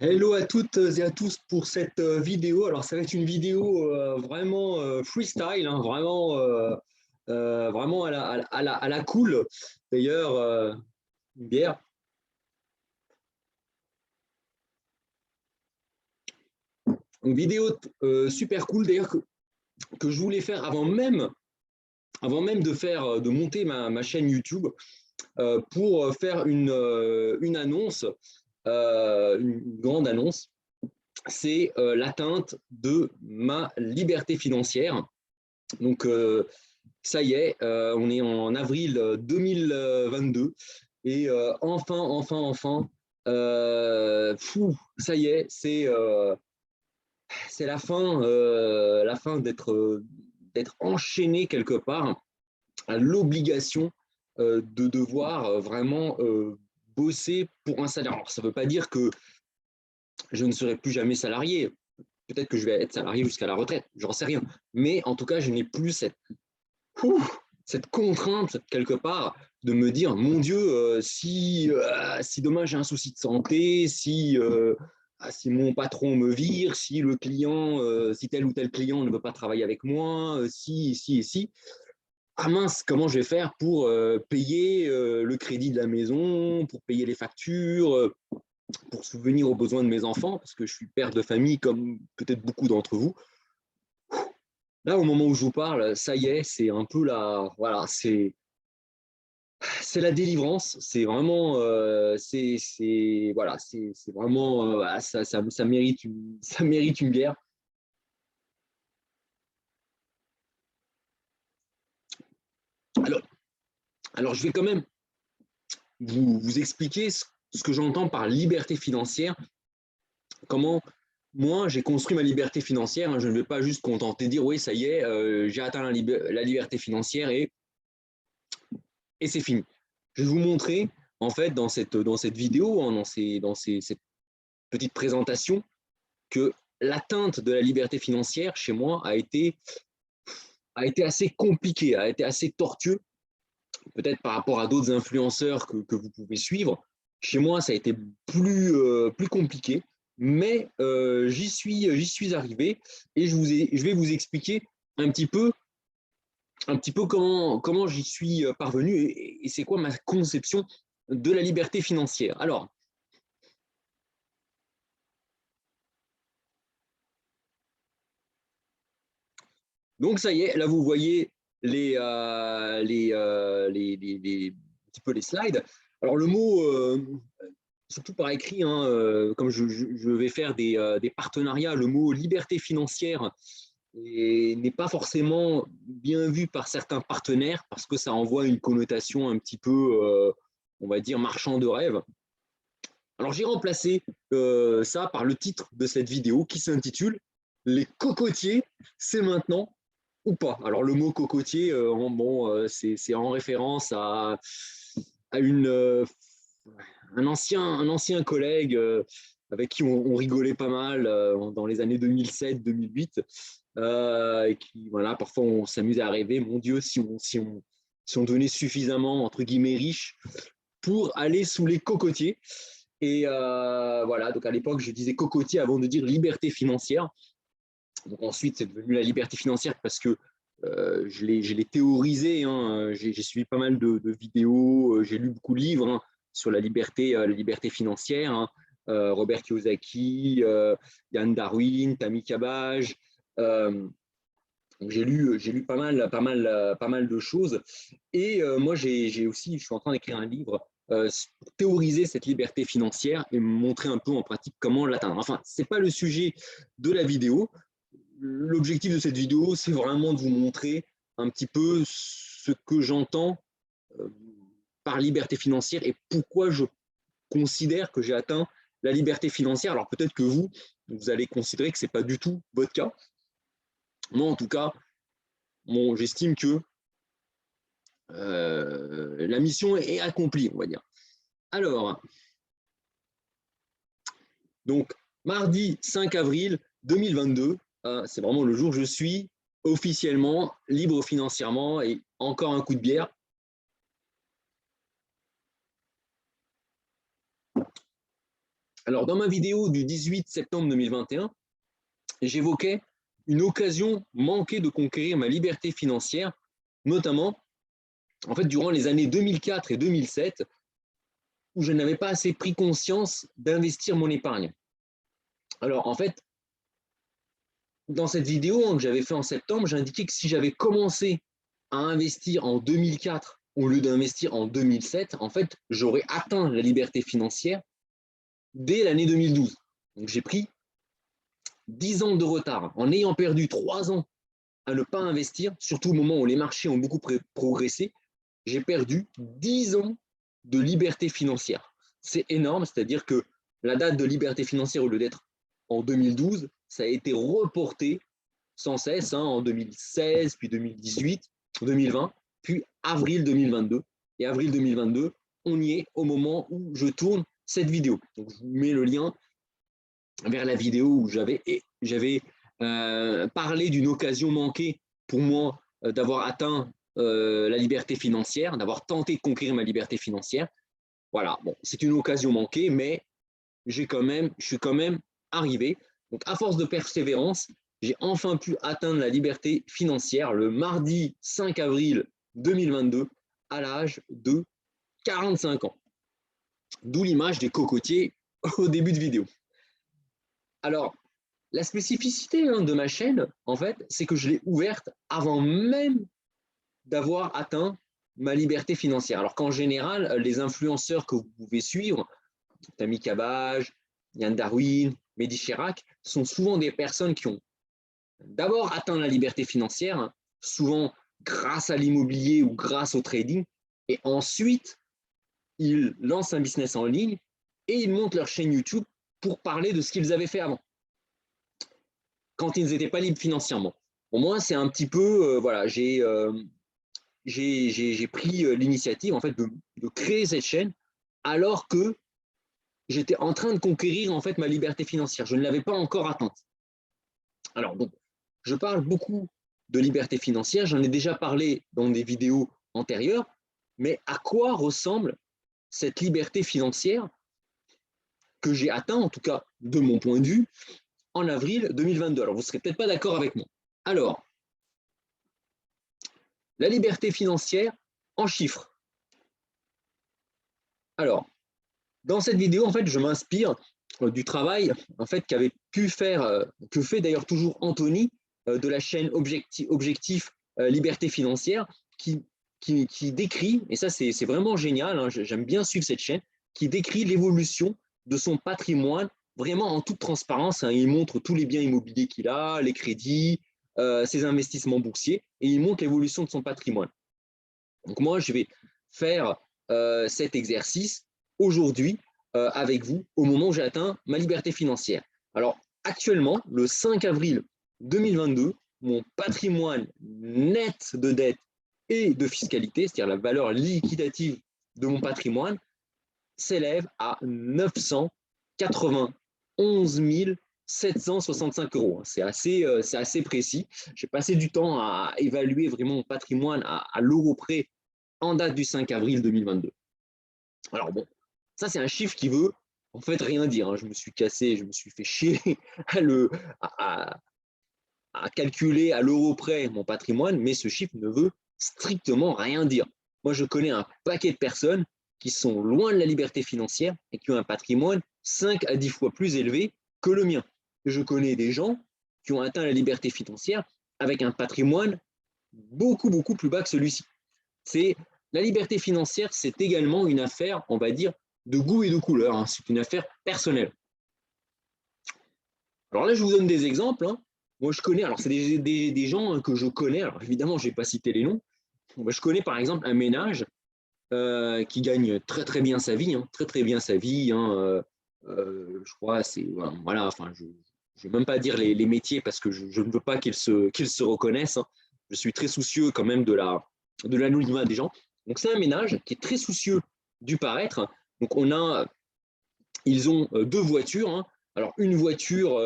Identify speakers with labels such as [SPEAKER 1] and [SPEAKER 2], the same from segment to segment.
[SPEAKER 1] Hello à toutes et à tous pour cette vidéo. Alors, ça va être une vidéo vraiment freestyle, hein, vraiment à la cool. D'ailleurs, une bière. Une vidéo super cool, d'ailleurs, que je voulais faire avant même de monter ma chaîne YouTube pour faire une annonce, une grande annonce. C'est l'atteinte de ma liberté financière. Donc, ça y est, on est en avril 2022 et enfin, ça y est, c'est la fin d'être enchaîné quelque part à l'obligation de devoir vraiment bosser pour un salaire. Alors, ça ne veut pas dire que je ne serai plus jamais salarié. Peut-être que je vais être salarié jusqu'à la retraite, j'en sais rien. Mais en tout cas, je n'ai plus cette contrainte, quelque part, de me dire, mon Dieu, si demain j'ai un souci de santé, si mon patron me vire, si le client, si tel ou tel client ne veut pas travailler avec moi, si, ah mince, comment je vais faire pour payer le crédit de la maison, pour payer les factures, pour subvenir aux besoins de mes enfants, parce que je suis père de famille comme peut-être beaucoup d'entre vous. Là, au moment où je vous parle, ça y est, c'est un peu voilà, c'est la délivrance. C'est vraiment, voilà, c'est vraiment, ça mérite ça mérite une bière. Alors, alors, je vais quand même vous expliquer ce que j'entends par liberté financière. Comment moi j'ai construit ma liberté financière. Je ne vais pas juste contenter de dire oui, ça y est, j'ai atteint la liberté financière et c'est fini. Je vais vous montrer, en fait, dans cette vidéo, hein, cette petite présentation, que l'atteinte de la liberté financière chez moi a été assez compliquée, a été assez tortueux, peut-être par rapport à d'autres influenceurs que vous pouvez suivre. Chez moi, ça a été plus compliqué, mais j'y suis arrivé et je vais vous expliquer un petit peu, comment j'y suis parvenu et c'est quoi ma conception de la liberté financière. Alors, donc ça y est, là vous voyez un petit peu les slides. Alors le mot, surtout par écrit, hein, comme je vais faire des partenariats, le mot liberté financière n'est pas forcément bien vu par certains partenaires parce que ça envoie une connotation un petit peu, on va dire, marchand de rêve. Alors j'ai remplacé ça par le titre de cette vidéo qui s'intitule Les cocotiers, c'est maintenant ou pas. Alors le mot cocotier, c'est en référence à un ancien collègue avec qui on rigolait pas mal dans les années 2007-2008 et qui, voilà, parfois on s'amusait à rêver, mon Dieu, si on devenait suffisamment, entre guillemets, riche pour aller sous les cocotiers. Et voilà, donc à l'époque, je disais cocotier avant de dire liberté financière. Donc ensuite, c'est devenu la liberté financière parce que je l'ai théorisé. Hein. J'ai suivi pas mal de vidéos, j'ai lu beaucoup de livres hein, sur la liberté financière. Hein. Robert Kiyosaki, Yann Darwin, Tammy Cabage. J'ai lu pas mal de choses. Et moi, j'ai aussi, je suis en train d'écrire un livre pour théoriser cette liberté financière et montrer un peu en pratique comment l'atteindre. Enfin, ce n'est pas le sujet de la vidéo. L'objectif de cette vidéo, c'est vraiment de vous montrer un petit peu ce que j'entends euh, par liberté financière et pourquoi je considère que j'ai atteint la liberté financière. Alors peut-être que vous allez considérer que ce n'est pas du tout votre cas. Moi, en tout cas, bon, j'estime que la mission est accomplie, on va dire. Alors, donc, mardi 5 avril 2022, c'est vraiment le jour où je suis officiellement libre financièrement et encore un coup de bière. Alors, dans ma vidéo du 18 septembre 2021, j'évoquais une occasion manquée de conquérir ma liberté financière, notamment en fait, durant les années 2004 et 2007, où je n'avais pas assez pris conscience d'investir mon épargne. Alors, en fait, dans cette vidéo que j'avais fait en septembre, j'ai indiqué que si j'avais commencé à investir en 2004 au lieu d'investir en 2007, en fait, j'aurais atteint la liberté financière dès l'année 2012. Donc, j'ai pris 10 ans de retard en ayant perdu 3 ans à ne pas investir, surtout au moment où les marchés ont beaucoup progressé. J'ai perdu 10 ans de liberté financière. C'est énorme, c'est-à-dire que la date de liberté financière, au lieu d'être en 2012, ça a été reporté sans cesse en 2016, puis 2018, 2020, puis avril 2022. Et avril 2022, on y est au moment où je tourne cette vidéo. Donc, je vous mets le lien vers la vidéo où j'avais parlé d'une occasion manquée pour moi d'avoir atteint la liberté financière, d'avoir tenté de conquérir ma liberté financière. Voilà, bon, c'est une occasion manquée, mais je suis quand même arrivé. Donc, à force de persévérance, j'ai enfin pu atteindre la liberté financière le mardi 5 avril 2022 à l'âge de 45 ans. D'où l'image des cocotiers au début de vidéo. Alors, la spécificité de ma chaîne, en fait, c'est que je l'ai ouverte avant même d'avoir atteint ma liberté financière. Alors qu'en général, les influenceurs que vous pouvez suivre, Tammy Cabage, Yann Darwin, Mehdi Chirac, sont souvent des personnes qui ont d'abord atteint la liberté financière, souvent grâce à l'immobilier ou grâce au trading, et ensuite, ils lancent un business en ligne et ils montent leur chaîne YouTube pour parler de ce qu'ils avaient fait avant, quand ils n'étaient pas libres financièrement. Pour moi, c'est un petit peu, voilà, j'ai pris l'initiative en fait de créer cette chaîne alors que j'étais en train de conquérir en fait ma liberté financière. Je ne l'avais pas encore atteinte. Alors donc, je parle beaucoup de liberté financière, j'en ai déjà parlé dans des vidéos antérieures, mais à quoi ressemble cette liberté financière que j'ai atteint, en tout cas de mon point de vue, en avril 2022. Alors, vous ne serez peut-être pas d'accord avec moi. Alors, la liberté financière en chiffres. Alors, dans cette vidéo, en fait, je m'inspire du travail en fait, qu'avait pu faire, que fait d'ailleurs toujours Anthony de la chaîne Objectif Liberté Financière, qui décrit, et ça c'est vraiment génial, hein, j'aime bien suivre cette chaîne, qui décrit l'évolution de son patrimoine vraiment en toute transparence. Hein. Il montre tous les biens immobiliers qu'il a, les crédits, ses investissements boursiers, et il montre l'évolution de son patrimoine. Donc moi, je vais faire cet exercice aujourd'hui avec vous au moment où j'ai atteint ma liberté financière. Alors actuellement, le 5 avril 2022, mon patrimoine net de dette et de fiscalité, c'est-à-dire la valeur liquidative de mon patrimoine, s'élève à 991 765 €. C'est assez précis. J'ai passé du temps à évaluer vraiment mon patrimoine à l'euro près en date du 5 avril 2022. Alors bon, ça c'est un chiffre qui veut en fait rien dire. Hein. Je me suis cassé, je me suis fait chier à calculer à l'euro près mon patrimoine, mais ce chiffre ne veut strictement rien dire. Moi, je connais un paquet de personnes qui sont loin de la liberté financière et qui ont un patrimoine 5 à 10 fois plus élevé que le mien. Je connais des gens qui ont atteint la liberté financière avec un patrimoine beaucoup, beaucoup plus bas que celui-ci. La liberté financière, c'est également une affaire, on va dire, de goût et de couleur. Hein. C'est une affaire personnelle. Alors là, je vous donne des exemples. Hein. Moi, je connais, alors c'est des gens que je connais, alors évidemment, je ne vais pas citer les noms. Je connais par exemple un ménage qui gagne très très bien sa vie, hein, très très bien sa vie. Hein, je crois, c'est voilà, enfin, je ne vais même pas dire les métiers parce que je ne veux pas qu'ils se reconnaissent. Hein. Je suis très soucieux quand même de l'anonymat des gens. Donc c'est un ménage qui est très soucieux du paraître. Donc ils ont deux voitures. Hein. Alors une voiture,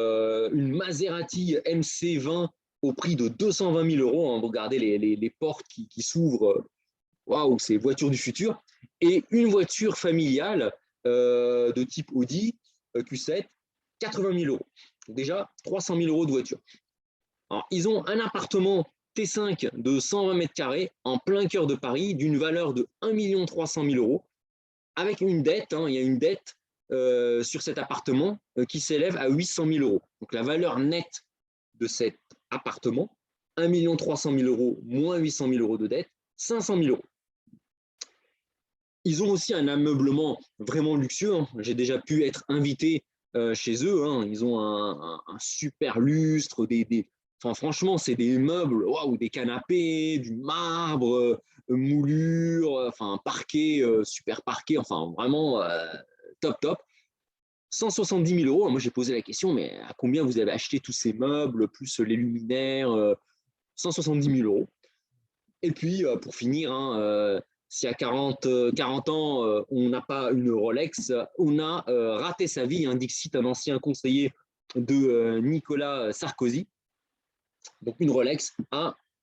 [SPEAKER 1] une Maserati MC20 au prix de 220 000 €. Hein. Vous regardez les portes qui s'ouvrent. Waouh, c'est voiture du futur. Et une voiture familiale de type Audi Q7, 80 000 euros. Déjà, 300 000 euros de voiture. Alors, ils ont un appartement T5 de 120 mètres carrés en plein cœur de Paris d'une valeur de 1 300 000 euros avec une dette, il y a une dette sur cet appartement qui s'élève à 800 000 euros. Donc la valeur nette de cet appartement, 1 300 000 euros moins 800 000 euros de dette, 500 000 euros. Ils ont aussi un ameublement vraiment luxueux. J'ai déjà pu être invité chez eux. Ils ont un super lustre, enfin, franchement, c'est des meubles, waouh, des canapés, du marbre, moulure, enfin, parquet, super parquet, enfin, vraiment top, top. 170 000 euros. Moi, j'ai posé la question, mais à combien vous avez acheté tous ces meubles, plus les luminaires 170 000 euros. Et puis, pour finir, si à 40 ans, on n'a pas une Rolex, on a raté sa vie, dixit un ancien conseiller de Nicolas Sarkozy. Donc, une Rolex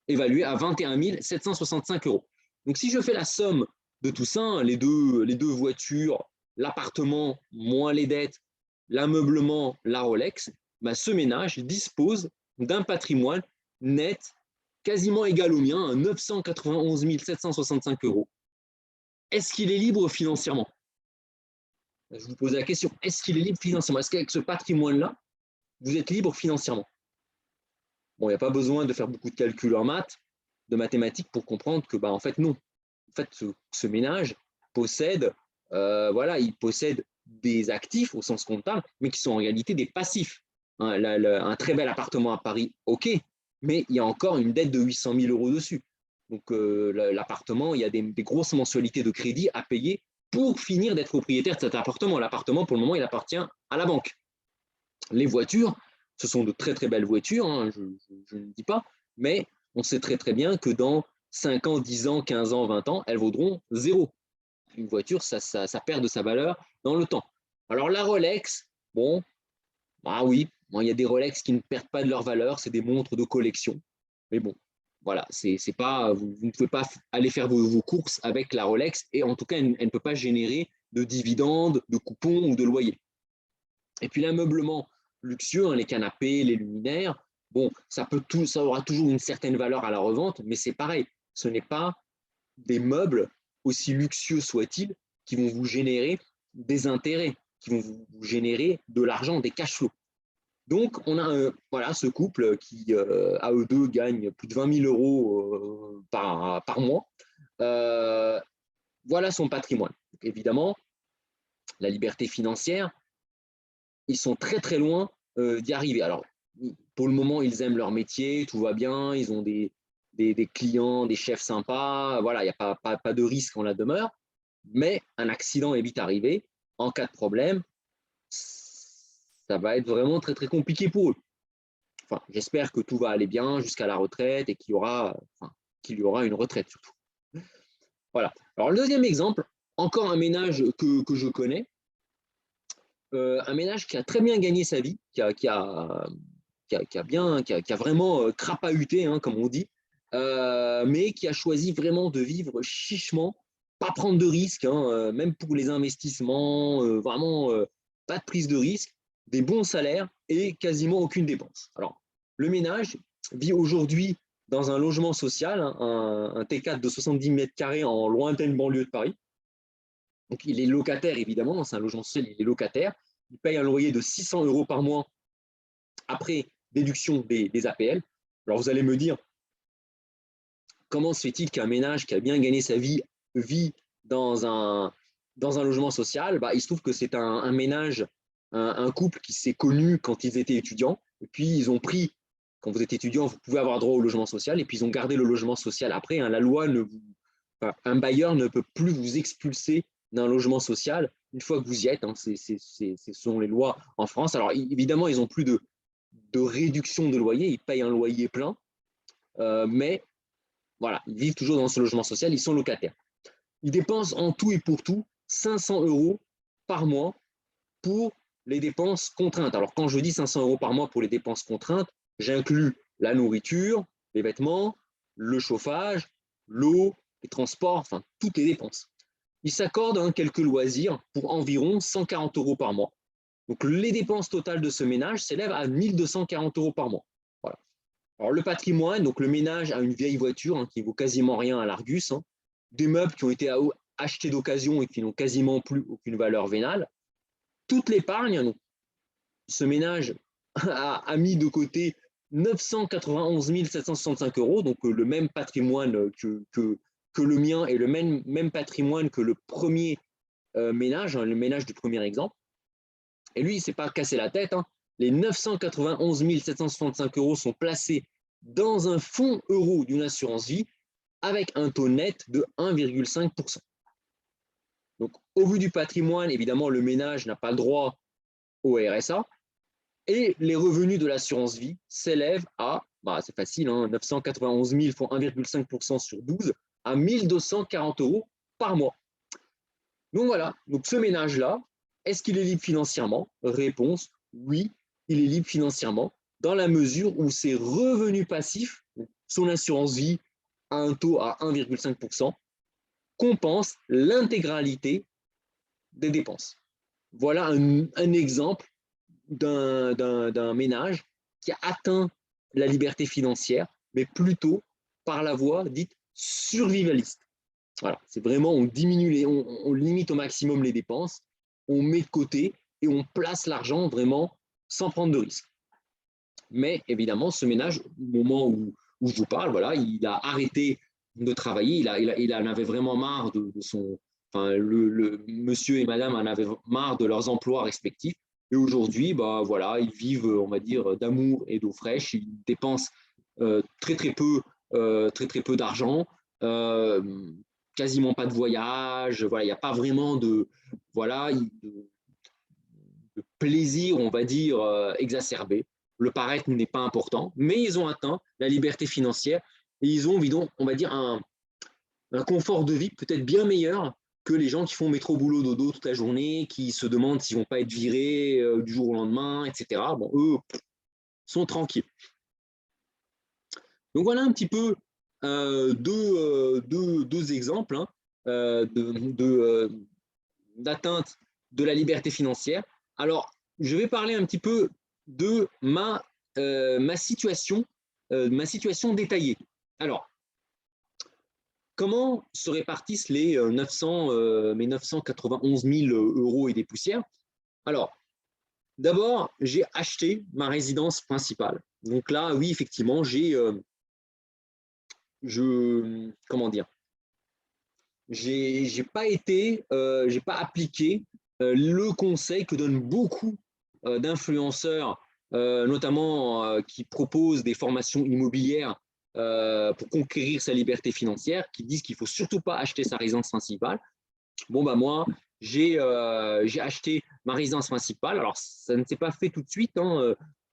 [SPEAKER 1] évaluée à 21 765 euros. Donc, si je fais la somme de tout ça, les deux voitures, l'appartement moins les dettes, l'ameublement, la Rolex, ce ménage dispose d'un patrimoine net quasiment égal au mien, 991 765 euros. Est-ce qu'il est libre financièrement? Je vous pose la question, est-ce qu'il est libre financièrement? Est-ce qu'avec ce patrimoine-là, vous êtes libre financièrement? Bon, il n'y a pas besoin de faire beaucoup de calculs en maths, de mathématiques pour comprendre que, en fait, non. En fait, ce ménage possède, il possède des actifs au sens comptable, mais qui sont en réalité des passifs. Un très bel appartement à Paris, ok, mais il y a encore une dette de 800 000 euros dessus. Donc, l'appartement, il y a des grosses mensualités de crédit à payer pour finir d'être propriétaire de cet appartement. L'appartement, pour le moment, il appartient à la banque. Les voitures, ce sont de très très belles voitures, je ne dis pas, mais on sait très très bien que dans 5 ans, 10 ans, 15 ans, 20 ans, elles vaudront zéro. Une voiture, ça perd de sa valeur dans le temps. Alors la Rolex, bon, oui, il y a des Rolex qui ne perdent pas de leur valeur, c'est des montres de collection. Mais bon, voilà, c'est pas, vous ne pouvez pas aller faire vos courses avec la Rolex et en tout cas, elle ne peut pas générer de dividendes, de coupons ou de loyers. Et puis l'ameublement luxueux, les canapés, les luminaires, bon, ça aura toujours une certaine valeur à la revente, mais c'est pareil, ce n'est pas des meubles, aussi luxueux soient-ils, qui vont vous générer des intérêts, qui vont vous générer de l'argent, des cash flows. Donc, on a ce couple qui, à eux deux, gagne plus de 20 000 euros par mois. Voilà son patrimoine. Donc, évidemment, la liberté financière, ils sont très, très loin d'y arriver. Alors, pour le moment, ils aiment leur métier, tout va bien, ils ont des clients, des chefs sympas, voilà, il n'y a pas de risque en la demeure, mais un accident est vite arrivé. En cas de problème, ça va être vraiment très, très compliqué pour eux. Enfin, j'espère que tout va aller bien jusqu'à la retraite et qu'il y aura une retraite surtout. Voilà. Alors, le deuxième exemple, encore un ménage que je connais, un ménage qui a très bien gagné sa vie, qui a vraiment crapahuté, comme on dit, mais qui a choisi vraiment de vivre chichement, pas prendre de risques, même pour les investissements, vraiment pas de prise de risque, des bons salaires et quasiment aucune dépense. Alors, le ménage vit aujourd'hui dans un logement social, un T4 de 70 mètres carrés en lointaine banlieue de Paris. Donc, il est locataire, évidemment, c'est un logement social, il est locataire. Il paye un loyer de 600 euros par mois après déduction des APL. Alors, vous allez me dire, comment se fait-il qu'un ménage qui a bien gagné sa vie vit dans un logement social? Il se trouve que c'est un ménage, un couple qui s'est connu quand ils étaient étudiants. Et puis, ils ont pris, quand vous êtes étudiant, vous pouvez avoir droit au logement social. Et puis, ils ont gardé le logement social après. La loi un bailleur ne peut plus vous expulser d'un logement social une fois que vous y êtes. Ce sont les lois en France. Alors, évidemment, ils n'ont plus de réduction de loyer. Ils payent un loyer plein. Mais voilà, ils vivent toujours dans ce logement social, ils sont locataires. Ils dépensent en tout et pour tout 500 euros par mois pour les dépenses contraintes. Alors, quand je dis 500 euros par mois pour les dépenses contraintes, j'inclus la nourriture, les vêtements, le chauffage, l'eau, les transports, enfin, toutes les dépenses. Ils s'accordent quelques loisirs pour environ 140 euros par mois. Donc, les dépenses totales de ce ménage s'élèvent à 1 240 € par mois. Voilà. Alors, le patrimoine, donc le ménage a une vieille voiture qui vaut quasiment rien à l'Argus, des meubles qui ont été achetés d'occasion et qui n'ont quasiment plus aucune valeur vénale. Toute l'épargne, donc, ce ménage a mis de côté 991 765 €, donc le même patrimoine que le mien et le même patrimoine que le premier ménage, le ménage du premier exemple. Et lui, il ne s'est pas cassé la tête. Les 991 765 € sont placés dans un fonds euro d'une assurance vie avec un taux net de 1,5%. Donc, au vu du patrimoine, évidemment, le ménage n'a pas le droit au RSA. Et les revenus de l'assurance vie s'élèvent à, c'est facile, 991 000 fois 1,5% sur 12, à 1 240 € par mois. Donc voilà, donc ce ménage-là, est-ce qu'il est libre financièrement? Réponse, oui, il est libre financièrement, dans la mesure où ses revenus passifs, son assurance vie à un taux à 1,5%, compense l'intégralité des dépenses. Voilà un exemple d'un ménage qui a atteint la liberté financière, mais plutôt par la voie dite survivaliste. Voilà, c'est vraiment, on diminue, on limite au maximum les dépenses, on met de côté et on place l'argent vraiment sans prendre de risques. Mais évidemment, ce ménage, au moment où je vous parle, voilà, il a arrêté de travailler, il en avait vraiment marre de son, enfin, le monsieur et madame en avaient marre de leurs emplois respectifs. Et aujourd'hui, voilà, ils vivent, on va dire, d'amour et d'eau fraîche. Ils dépensent très très peu d'argent, quasiment pas de voyage. Voilà, il n'y a pas vraiment de plaisir, on va dire, exacerbé. Le paraître n'est pas important, mais ils ont atteint la liberté financière et ils ont, on va dire, un confort de vie peut-être bien meilleur que les gens qui font métro boulot dodo toute la journée, qui se demandent s'ils vont pas être virés du jour au lendemain, etc. Bon, eux sont tranquilles. Donc voilà un petit peu deux exemples d'atteinte de la liberté financière. Alors, je vais parler un petit peu de ma situation détaillée. Alors, comment se répartissent mes 991 000 € et des poussières? Alors, d'abord, j'ai acheté ma résidence principale. Donc là, oui, effectivement, comment dire, j'ai pas appliqué le conseil que donnent beaucoup d'influenceurs, notamment qui proposent des formations immobilières pour conquérir sa liberté financière, qui disent qu'il ne faut surtout pas acheter sa résidence principale. Bon, moi, j'ai acheté ma résidence principale. Alors, ça ne s'est pas fait tout de suite.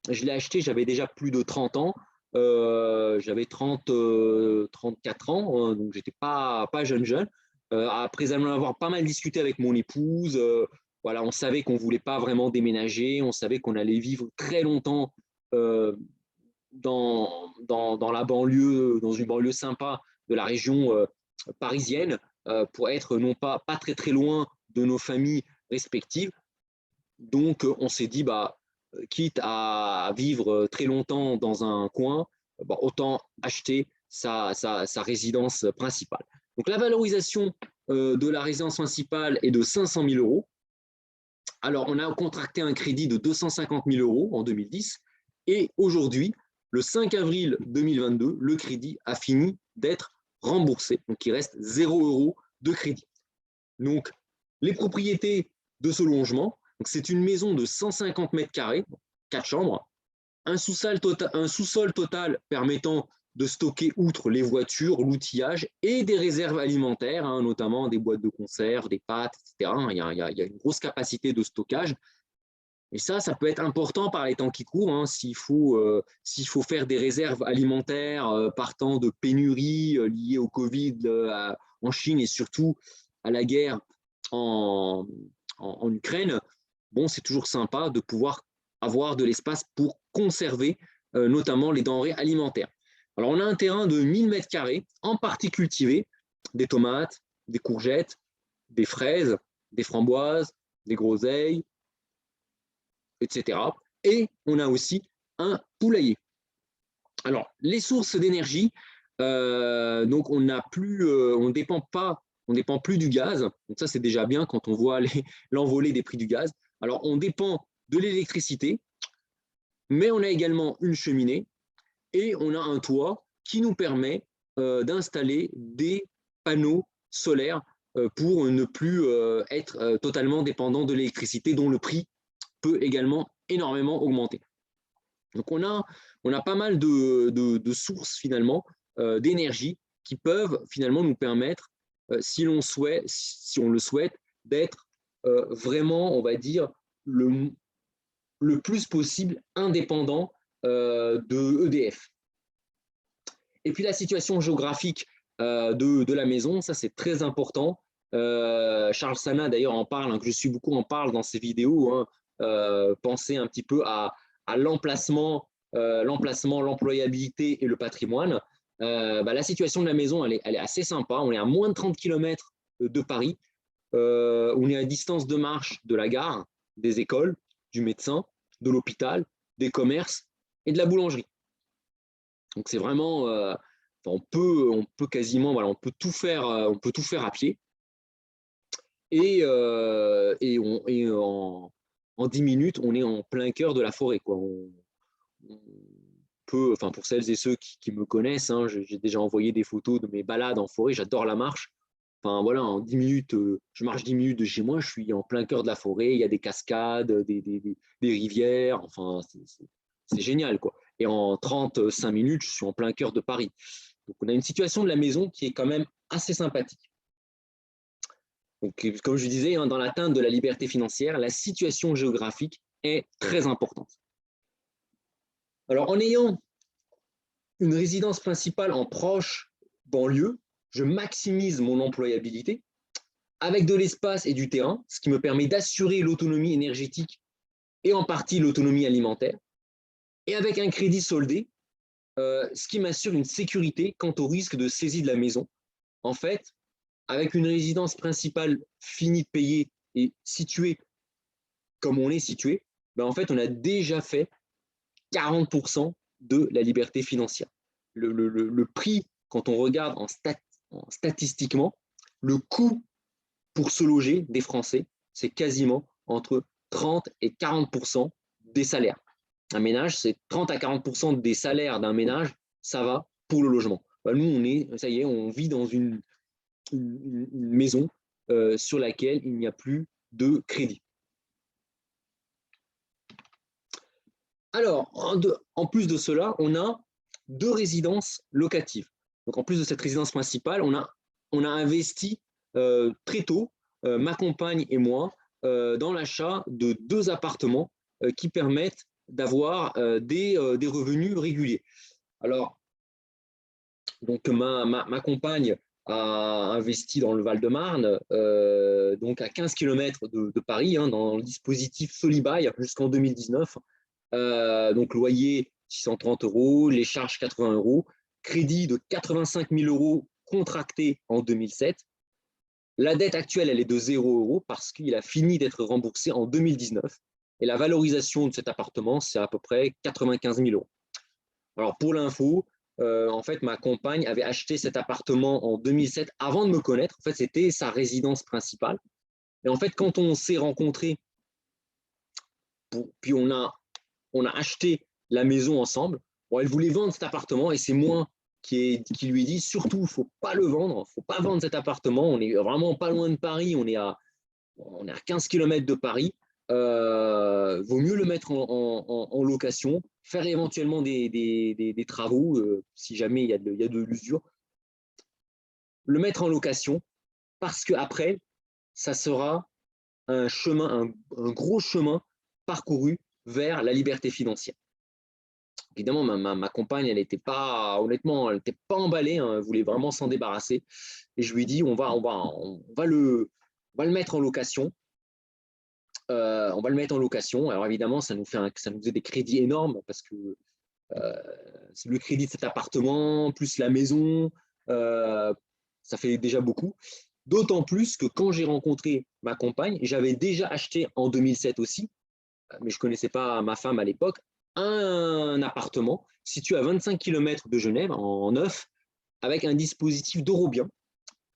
[SPEAKER 1] Je l'ai acheté, j'avais déjà plus de 30 ans. J'avais 34 ans, donc j'étais pas jeune. Après avoir pas mal discuté avec mon épouse, voilà, on savait qu'on voulait pas vraiment déménager, on savait qu'on allait vivre très longtemps dans la banlieue, dans une banlieue sympa de la région parisienne, pour être non pas très très loin de nos familles respectives. Donc on s'est dit, quitte à vivre très longtemps dans un coin, autant acheter sa résidence principale. Donc la valorisation de la résidence principale est de 500 000 €. Alors on a contracté un crédit de 250 000 € en 2010 et aujourd'hui, le 5 avril 2022, le crédit a fini d'être remboursé. Donc il reste 0 € de crédit. Donc les propriétés de ce logement, c'est une maison de 150 mètres carrés, 4 chambres, un sous-sol total permettant de stocker, outre les voitures, l'outillage et des réserves alimentaires, notamment des boîtes de conserve, des pâtes, etc. Il y a une grosse capacité de stockage. Et ça peut être important par les temps qui courent, s'il faut faire des réserves alimentaires partant de pénuries liées au Covid en Chine et surtout à la guerre en Ukraine. Bon, c'est toujours sympa de pouvoir avoir de l'espace pour conserver notamment les denrées alimentaires. Alors, on a un terrain de 1000 mètres carrés, en partie cultivé, des tomates, des courgettes, des fraises, des framboises, des groseilles, etc. Et on a aussi un poulailler. Alors, les sources d'énergie, donc on ne dépend plus du gaz. Donc ça, c'est déjà bien quand on voit l'envolée des prix du gaz. Alors, on dépend de l'électricité, mais on a également une cheminée et on a un toit qui nous permet d'installer des panneaux solaires pour ne plus être totalement dépendant de l'électricité dont le prix peut également énormément augmenter. Donc on a pas mal de sources finalement d'énergie qui peuvent finalement nous permettre, si on le souhaite, d'être vraiment, on va dire, le plus possible indépendant de EDF. Et puis la situation géographique de la maison, ça c'est très important. Charles Sana d'ailleurs en parle, hein, que je suis beaucoup en parle dans ses vidéos. Hein, pensez un petit peu à l'emplacement, l'employabilité et le patrimoine. La situation de la maison, elle est assez sympa. On est à moins de 30 km de Paris. On est à distance de marche de la gare, des écoles, du médecin, de l'hôpital, des commerces et de la boulangerie. Donc c'est vraiment, on peut quasiment, voilà, on peut tout faire à pied. Et en 10 minutes, on est en plein cœur de la forêt, quoi. On peut, enfin pour celles et ceux qui me connaissent, hein, j'ai déjà envoyé des photos de mes balades en forêt. J'adore la marche. Enfin voilà, en 10 minutes, je marche 10 minutes de chez moi, je suis en plein cœur de la forêt. Il y a des cascades, des rivières. Enfin, c'est génial, quoi. Et en 35 minutes, je suis en plein cœur de Paris. Donc, on a une situation de la maison qui est quand même assez sympathique. Donc, comme je disais, hein, dans l'atteinte de la liberté financière, la situation géographique est très importante. Alors, en ayant une résidence principale en proche banlieue, je maximise mon employabilité avec de l'espace et du terrain, ce qui me permet d'assurer l'autonomie énergétique et en partie l'autonomie alimentaire. Et avec un crédit soldé, ce qui m'assure une sécurité quant au risque de saisie de la maison. En fait, avec une résidence principale finie de payer et située comme on est situé, en fait, on a déjà fait 40% de la liberté financière. Le prix, quand on regarde statistiquement, le coût pour se loger des Français, c'est quasiment entre 30 et 40% des salaires. Un ménage, c'est 30 à 40% des salaires d'un ménage, ça va pour le logement. Nous, ça y est, on vit dans une maison sur laquelle il n'y a plus de crédit. Alors, en plus de cela, on a 2 résidences locatives. Donc, en plus de cette résidence principale, on a investi très tôt, ma compagne et moi, dans l'achat de 2 appartements qui permettent d'avoir des revenus réguliers. Alors, donc ma compagne a investi dans le Val-de-Marne, donc à 15 km de Paris, hein, dans le dispositif Solibail jusqu'en 2019. Donc loyer 630 €, les charges 80 €, crédit de 85 000 € contracté en 2007. La dette actuelle, elle est de 0 € parce qu'il a fini d'être remboursé en 2019. Et la valorisation de cet appartement, c'est à peu près 95 000 €. Alors pour l'info, en fait, ma compagne avait acheté cet appartement en 2007 avant de me connaître. En fait, c'était sa résidence principale. Et en fait, quand on s'est rencontrés, puis on a acheté la maison ensemble, bon, elle voulait vendre cet appartement et c'est moi qui lui ai dit surtout, il ne faut pas le vendre, il ne faut pas vendre cet appartement. On n'est vraiment pas loin de Paris, on est à 15 km de Paris. Vaut mieux le mettre en location, faire éventuellement des travaux si jamais il y a de l'usure. Le mettre en location parce qu'après, ça sera un chemin, un gros chemin parcouru vers la liberté financière. Évidemment, ma compagne, elle n'était pas, honnêtement, elle n'était pas emballée, hein, elle voulait vraiment s'en débarrasser. Et je lui ai dit, on va le mettre en location. On va le mettre en location. Alors évidemment, ça nous faisait des crédits énormes parce que c'est le crédit de cet appartement, plus la maison, ça fait déjà beaucoup. D'autant plus que quand j'ai rencontré ma compagne, j'avais déjà acheté en 2007 aussi mais je ne connaissais pas ma femme à l'époque, un appartement situé à 25 km de Genève, en neuf, avec un dispositif d'Eurobien.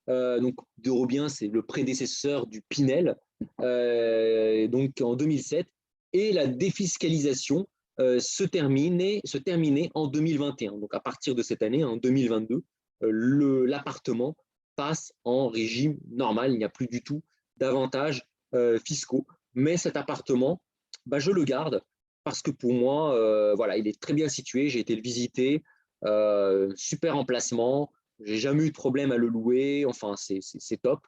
[SPEAKER 1] Donc, d'Eurobien, c'est le prédécesseur du Pinel, donc en 2007, et la défiscalisation se terminait en 2021. Donc, à partir de cette année, en 2022, l'appartement passe en régime normal. Il n'y a plus du tout d'avantages fiscaux. Mais cet appartement, bah, je le garde parce que pour moi, voilà, il est très bien situé. J'ai été le visiter, super emplacement. J'ai jamais eu de problème à le louer. Enfin, c'est top.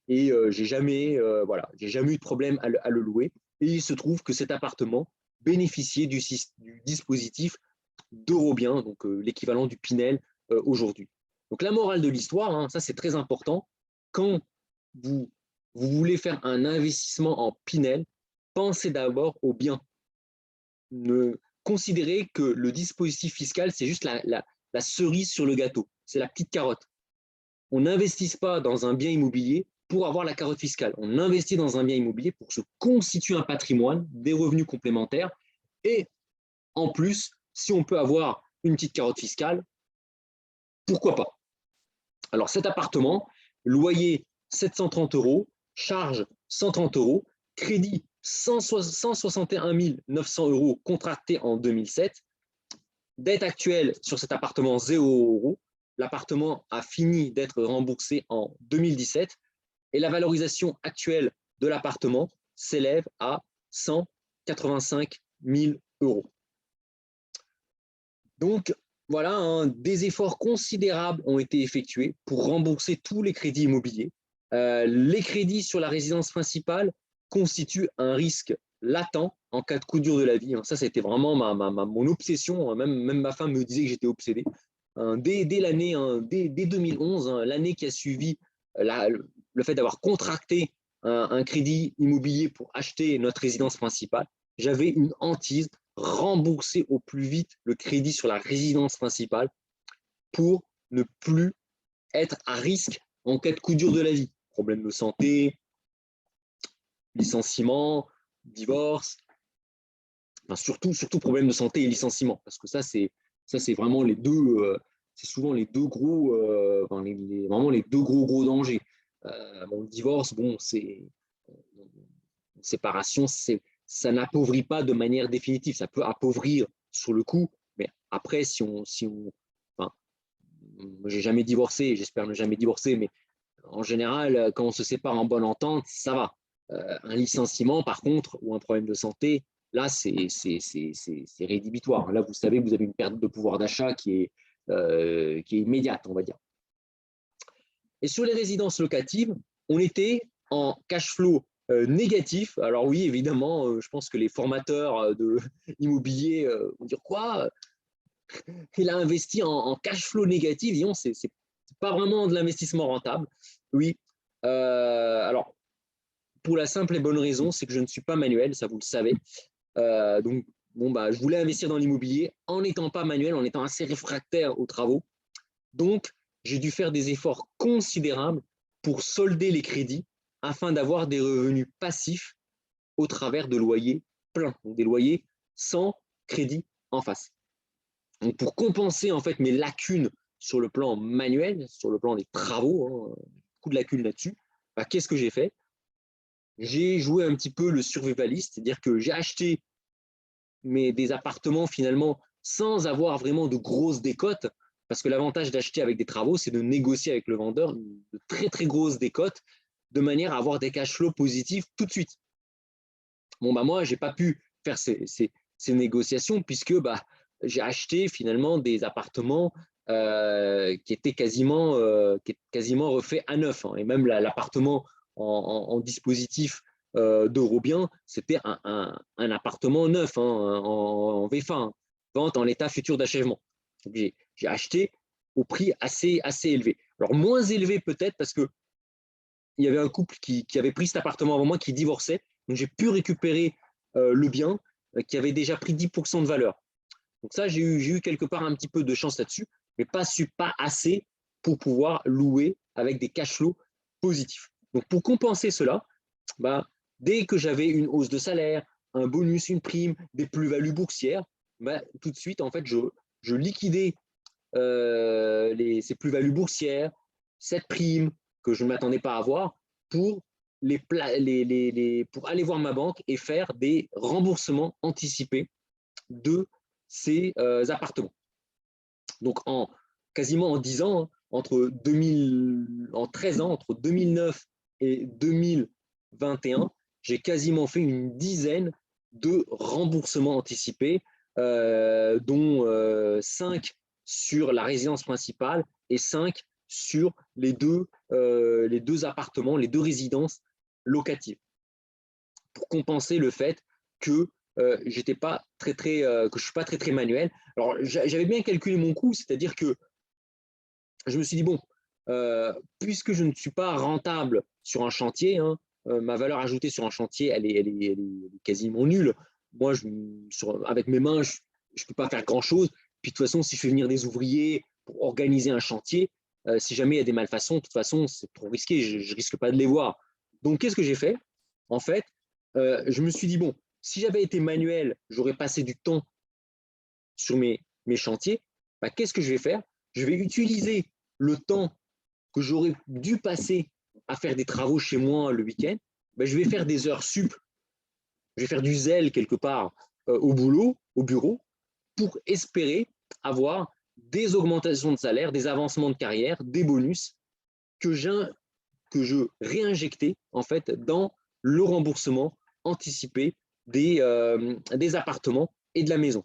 [SPEAKER 1] Et voilà, j'ai jamais eu de problème à le louer. Et il se trouve que cet appartement bénéficiait du dispositif d'Eurobien, donc l'équivalent du Pinel aujourd'hui. Donc la morale de l'histoire, hein, ça c'est très important. Quand vous, vous voulez faire un investissement en Pinel, pensez d'abord au bien. Ne considérez que le dispositif fiscal, c'est juste la cerise sur le gâteau, c'est la petite carotte. On n'investit pas dans un bien immobilier pour avoir la carotte fiscale. On investit dans un bien immobilier pour se constituer un patrimoine, des revenus complémentaires. Et en plus, si on peut avoir une petite carotte fiscale, pourquoi pas? Alors cet appartement, loyer 730 €, charge 130 €, crédit 161 900 € contracté en 2007, dette actuelle sur cet appartement 0 €. L'appartement a fini d'être remboursé en 2017 et la valorisation actuelle de l'appartement s'élève à 185 000 €. Donc, voilà, hein, des efforts considérables ont été effectués pour rembourser tous les crédits immobiliers. Les crédits sur la résidence principale constituent un risque latent en cas de coup dur de la vie. Ça, c'était vraiment mon obsession. Même ma femme me disait que j'étais obsédé. Dès l'année, dès 2011, l'année qui a suivi le fait d'avoir contracté un crédit immobilier pour acheter notre résidence principale, j'avais une hantise, rembourser au plus vite le crédit sur la résidence principale pour ne plus être à risque en cas de coup dur de la vie. Problème de santé, licenciement, divorce, enfin, surtout problème de santé et licenciement, parce que ça c'est vraiment les deux, c'est souvent les deux gros, enfin, vraiment les deux gros dangers. Bon, le divorce, bon, c'est une séparation, ça n'appauvrit pas de manière définitive, ça peut appauvrir sur le coup, mais après, enfin, j'ai jamais divorcé, j'espère ne jamais divorcer, mais en général, quand on se sépare en bonne entente, ça va. Un licenciement, par contre, ou un problème de santé, là, c'est rédhibitoire. Là, vous savez, vous avez une perte de pouvoir d'achat qui est immédiate, on va dire. Et sur les résidences locatives, on était en cash flow négatif. Alors oui, évidemment, je pense que les formateurs de immobilier vont dire quoi? Il a investi en cash flow négatif. Disons, c'est pas vraiment de l'investissement rentable. Oui. Alors, pour la simple et bonne raison, c'est que je ne suis pas manuel, ça vous le savez. Donc, bon, bah, je voulais investir dans l'immobilier en n'étant pas manuel, en étant assez réfractaire aux travaux. Donc, j'ai dû faire des efforts considérables pour solder les crédits afin d'avoir des revenus passifs au travers de loyers pleins, donc des loyers sans crédit en face. Donc, pour compenser en fait mes lacunes sur le plan manuel, sur le plan des travaux, beaucoup de lacunes là-dessus, bah, qu'est-ce que j'ai fait? J'ai joué un petit peu le survivaliste, c'est-à-dire que j'ai acheté des appartements finalement sans avoir vraiment de grosses décotes, parce que l'avantage d'acheter avec des travaux, c'est de négocier avec le vendeur de très grosses décotes de manière à avoir des cash flows positifs tout de suite. Bon, bah moi, je n'ai pas pu faire ces négociations puisque bah, j'ai acheté finalement des appartements qui étaient quasiment refaits à neuf. Et même l'appartement en dispositif d'Eurobien, c'était un appartement neuf en VFA, vente en état futur d'achèvement. J'ai acheté au prix assez élevé. Alors moins élevé peut-être parce qu'il y avait un couple qui avait pris cet appartement avant moi qui divorçait. Donc j'ai pu récupérer le bien qui avait déjà pris 10% de valeur. Donc ça, j'ai eu quelque part un petit peu de chance là-dessus, mais pas assez pour pouvoir louer avec des cash flows positifs. Donc pour compenser cela, bah, dès que j'avais une hausse de salaire, un bonus, une prime, des plus-values boursières, bah, tout de suite, en fait, je liquidais ces plus-values boursières, cette prime que je ne m'attendais pas à avoir pour, pour aller voir ma banque et faire des remboursements anticipés de ces appartements. Donc, quasiment en 10 ans, hein, en 13 ans, entre 2009 et 2021, j'ai quasiment fait une dizaine de remboursements anticipés, dont 5 sur la résidence principale et 5 sur les deux appartements, les deux résidences locatives, pour compenser le fait que j'étais pas que je suis pas très manuel. Alors j'avais bien calculé mon coût, c'est-à-dire que je me suis dit bon, puisque je ne suis pas rentable sur un chantier, hein, ma valeur ajoutée sur un chantier, elle est quasiment nulle. Moi, avec mes mains, je ne peux pas faire grand-chose. Puis de toute façon, si je fais venir des ouvriers pour organiser un chantier, si jamais il y a des malfaçons, de toute façon, c'est trop risqué, je risque pas de les voir. Donc, qu'est-ce que j'ai fait? En fait, je me suis dit, bon, si j'avais été manuel, j'aurais passé du temps sur mes chantiers. Bah, qu'est-ce que je vais faire? Je vais utiliser le temps que j'aurais dû passer à faire des travaux chez moi le week-end. Bah, je vais faire des heures sup. Je vais faire du zèle quelque part au boulot, au bureau, pour espérer avoir des augmentations de salaire, des avancements de carrière, des bonus que je réinjectais en fait dans le remboursement anticipé des appartements et de la maison.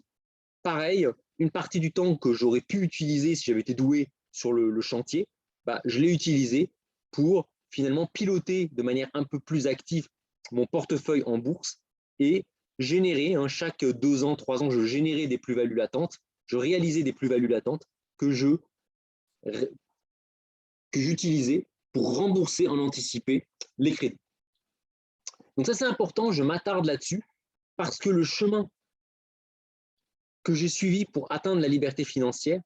[SPEAKER 1] Pareil, une partie du temps que j'aurais pu utiliser si j'avais été doué sur le chantier, bah, je l'ai utilisé pour finalement piloter de manière un peu plus active mon portefeuille en bourse et générer, hein, chaque 2 ans, 3 ans, je générais des plus-values latentes, je réalisais des plus-values latentes que j'utilisais pour rembourser en anticipé les crédits. Donc ça, c'est important, je m'attarde là-dessus parce que le chemin que j'ai suivi pour atteindre la liberté financière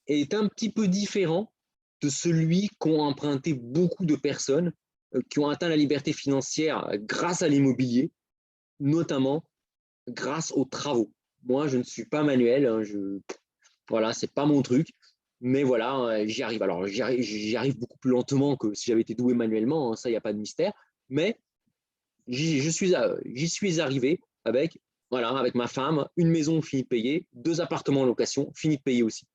[SPEAKER 1] est un petit peu différent de celui qu'ont emprunté beaucoup de personnes qui ont atteint la liberté financière grâce à l'immobilier, notamment grâce aux travaux. Moi, je ne suis pas manuel, hein, voilà, c'est pas mon truc, mais voilà, j'y arrive. Alors, j'y arrive beaucoup plus lentement que si j'avais été doué manuellement, hein, ça, il n'y a pas de mystère, mais j'y suis arrivé avec, voilà, avec ma femme, une maison finie de payer, 2 appartements en location finis de payer aussi.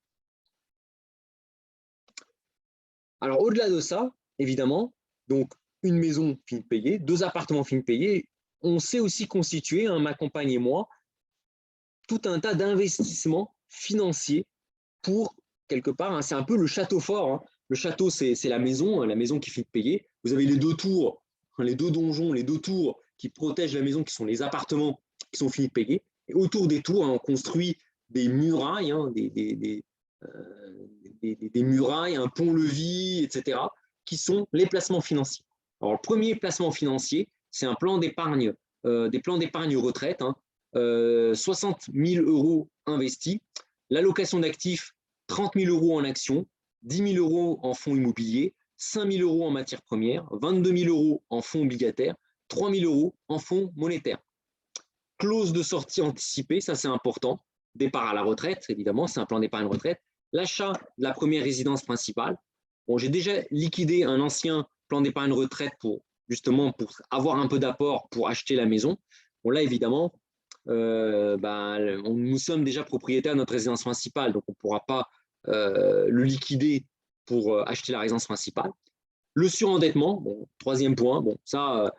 [SPEAKER 1] Alors, au-delà de ça, évidemment, donc une maison finie de payer, 2 appartements finis de payer, on s'est aussi constitué, hein, ma compagne et moi, tout un tas d'investissements financiers pour, quelque part, hein, c'est un peu le château fort. Hein. Le château, c'est la maison qui finit de payer. Vous avez les 2 tours, hein, les 2 donjons, les 2 tours qui protègent la maison, qui sont les appartements qui sont finis de payer. Et autour des tours, hein, on construit des murailles, hein, des murailles, un pont-levis, etc., qui sont les placements financiers. Alors, le premier placement financier, c'est un plan d'épargne, des plans d'épargne retraite, hein, 60 000 euros investis, l'allocation d'actifs, 30 000 euros en actions, 10 000 euros en fonds immobiliers, 5 000 euros en matières premières, 22 000 euros en fonds obligataires, 3 000 euros en fonds monétaires. Clause de sortie anticipée, ça c'est important. Départ à la retraite, évidemment, c'est un plan d'épargne retraite. L'achat de la première résidence principale. Bon, j'ai déjà liquidé un ancien plan d'épargne retraite pour avoir un peu d'apport pour acheter la maison. Bon, là, évidemment, nous sommes déjà propriétaires de notre résidence principale, donc on ne pourra pas le liquider pour acheter la résidence principale. Le surendettement, bon, 3e point, bon, ça,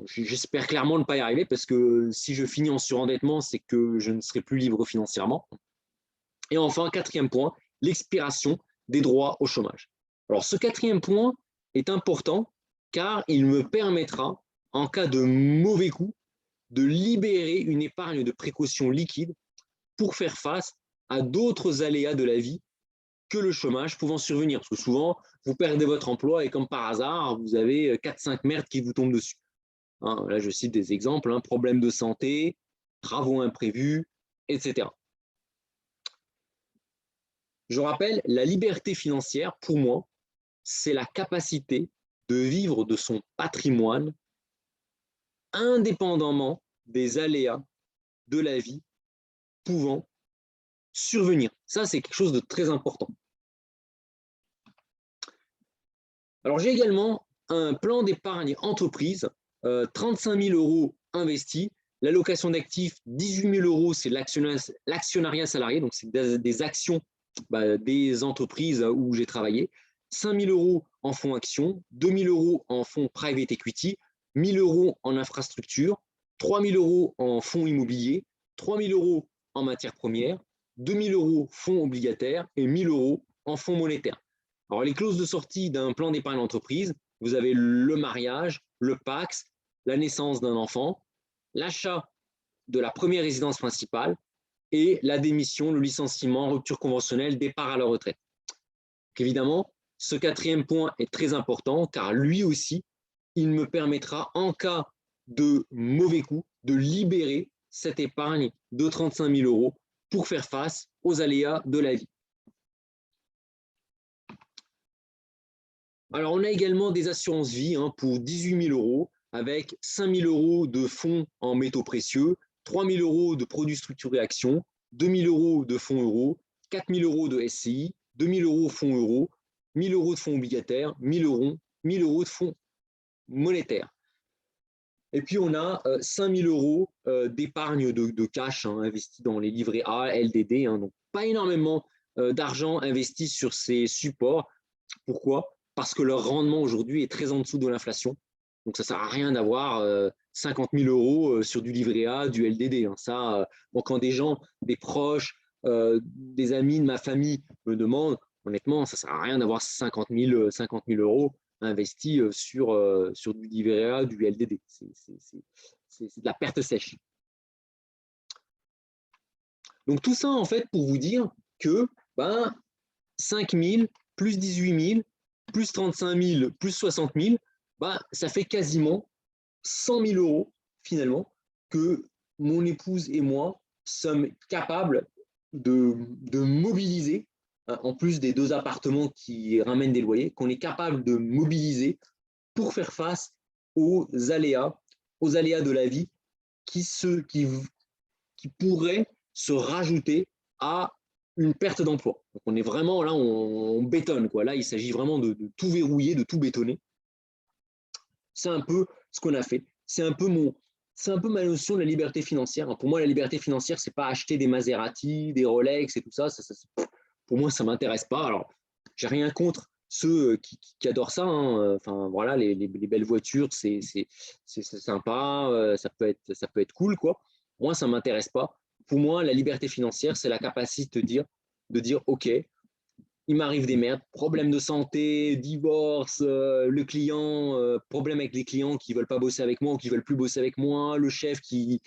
[SPEAKER 1] j'espère clairement ne pas y arriver parce que si je finis en surendettement, c'est que je ne serai plus libre financièrement. Et enfin, 4e point, l'expiration des droits au chômage. Alors, ce 4e point est important car il me permettra, en cas de mauvais coup, de libérer une épargne de précaution liquide pour faire face à d'autres aléas de la vie que le chômage pouvant survenir. Parce que souvent, vous perdez votre emploi et comme par hasard, vous avez 4-5 merdes qui vous tombent dessus. Hein, là, je cite des exemples, hein, problèmes de santé, travaux imprévus, etc. Je rappelle, la liberté financière, pour moi, c'est la capacité de vivre de son patrimoine indépendamment des aléas de la vie pouvant survenir. Ça, c'est quelque chose de très important. Alors, j'ai également un plan d'épargne entreprise, 35 000 € investis. L'allocation d'actifs, 18 000 €, c'est l'actionnariat salarié, donc c'est des actions des entreprises où j'ai travaillé. 5 000 € en fonds actions, 2 000 € en fonds private equity, 1 000 € en infrastructure, 3 000 € en fonds immobiliers, 3 000 € en matières premières, 2 000 € fonds obligataires et 1 000 € en fonds monétaires. Alors, les clauses de sortie d'un plan d'épargne d'entreprise, vous avez le mariage, le Pacs, la naissance d'un enfant, l'achat de la première résidence principale et la démission, le licenciement, rupture conventionnelle, départ à la retraite. Donc, évidemment, ce quatrième point est très important car lui aussi, il me permettra, en cas de mauvais coup, de libérer cette épargne de 35 000 € pour faire face aux aléas de la vie. Alors, on a également des assurances vie pour 18 000 € avec 5 000 € de fonds en métaux précieux, 3 000 € de produits structurés actions, 2 000 € de fonds euros, 4 000 € de SCI, 2 000 € fonds euros, 1 000 € de fonds obligataires, 1 000 € de fonds monétaires. Et puis, on a 5 000 € d'épargne de cash investi dans les livrets A, LDD. Donc, pas énormément d'argent investi sur ces supports. Pourquoi ? Parce que leur rendement aujourd'hui est très en dessous de l'inflation. Donc, ça ne sert à rien d'avoir 50 000 € sur du livret A, du LDD. Ça, bon, quand des gens, des proches, des amis de ma famille me demandent, honnêtement, ça ne sert à rien d'avoir 50 000 € investis sur du livret A, du LDD. C'est de la perte sèche. Donc, tout ça, en fait, pour vous dire que 5 000 plus 18 000 plus 35 000 plus 60 000, ça fait quasiment 100 000 € finalement que mon épouse et moi sommes capables de mobiliser, en plus des 2 appartements qui ramènent des loyers, qu'on est capable de mobiliser pour faire face aux aléas de la vie qui pourraient se rajouter à une perte d'emploi. Donc, on est vraiment là, on bétonne, quoi. Là, il s'agit vraiment de tout verrouiller, de tout bétonner. C'est un peu ce qu'on a fait. C'est un peu ma notion de la liberté financière. Pour moi, la liberté financière, c'est pas acheter des Maserati, des Rolex et tout ça. Pour moi, ça m'intéresse pas. Alors, j'ai rien contre ceux qui adorent ça. Enfin, voilà, les belles voitures, c'est sympa. Ça peut être cool, quoi. Moi, ça m'intéresse pas. Pour moi, la liberté financière, c'est la capacité de dire, OK, il m'arrive des merdes, problèmes de santé, divorce, le client, problème avec les clients qui ne veulent pas bosser avec moi ou qui ne veulent plus bosser avec moi, le chef qui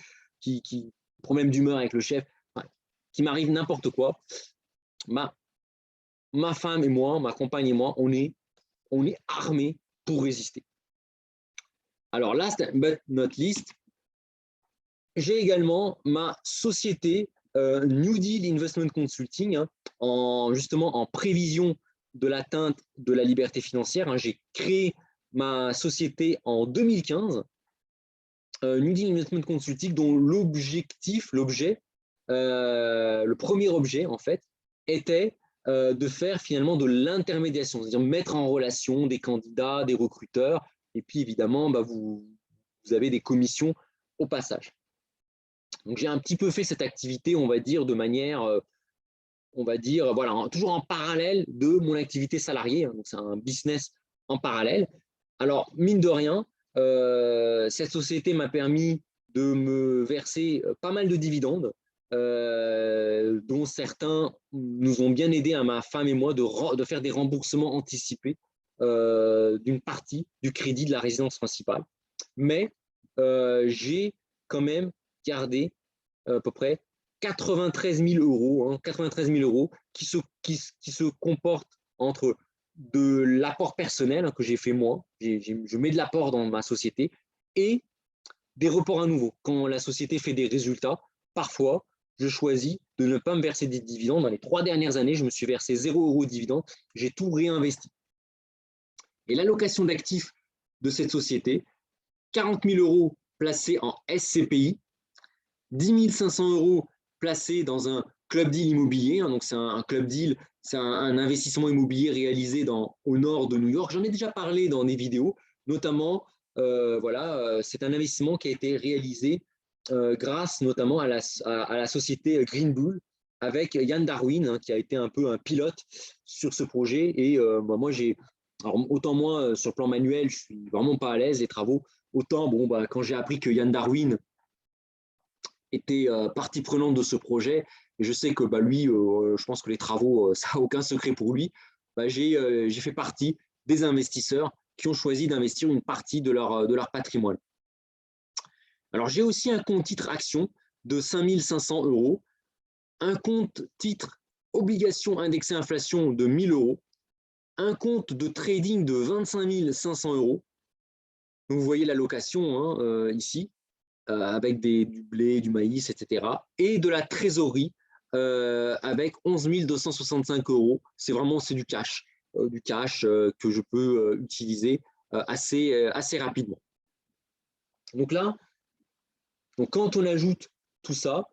[SPEAKER 1] problème d'humeur avec le chef, qui m'arrive n'importe quoi. Ma femme et moi, ma compagne et moi, on est armés pour résister. Alors, last but not least, j'ai également ma société New Deal Investment Consulting, justement en prévision de l'atteinte de la liberté financière. J'ai créé ma société en 2015, New Deal Investment Consulting, dont le premier objet, en fait, était de faire finalement de l'intermédiation, c'est-à-dire mettre en relation des candidats, des recruteurs, et puis évidemment, vous avez des commissions au passage. Donc, j'ai un petit peu fait cette activité, on va dire, de manière, voilà, toujours en parallèle de mon activité salariée. Donc, c'est un business en parallèle. Alors, mine de rien, cette société m'a permis de me verser pas mal de dividendes, dont certains nous ont bien aidés, à ma femme et moi, de faire des remboursements anticipés d'une partie du crédit de la résidence principale. Mais j'ai quand même gardé à peu près 93 000 €, 93 000 € qui se comportent entre de l'apport personnel que j'ai fait moi, je mets de l'apport dans ma société, et des reports à nouveau. Quand la société fait des résultats, parfois, je choisis de ne pas me verser des dividendes. Dans les 3 dernières années, je me suis versé 0 € de dividendes, j'ai tout réinvesti. Et l'allocation d'actifs de cette société, 40 000 € placés en SCPI, 10 500 euros placés dans un club deal immobilier. Hein, donc, c'est un club deal, c'est un investissement immobilier réalisé au nord de New York. J'en ai déjà parlé dans des vidéos, notamment, voilà, c'est un investissement qui a été réalisé grâce notamment à la société Green Bull avec Yann Darwin, hein, qui a été un peu un pilote sur ce projet. Et moi, autant moi, sur le plan manuel, je suis vraiment pas à l'aise, les travaux. Autant, bon, quand j'ai appris que Yann Darwin était partie prenante de ce projet, et je sais que lui, je pense que les travaux, ça n'a aucun secret pour lui, j'ai fait partie des investisseurs qui ont choisi d'investir une partie de leur patrimoine. Alors, j'ai aussi un compte titre action de 5 500 euros, un compte titre obligation indexée inflation de 1 000 euros, un compte de trading de 25 500 euros. Donc, vous voyez l'allocation hein, ici, avec du blé, du maïs, etc. Et de la trésorerie avec 11 265 euros. C'est du cash, que je peux utiliser assez rapidement. Donc là, quand on ajoute tout ça,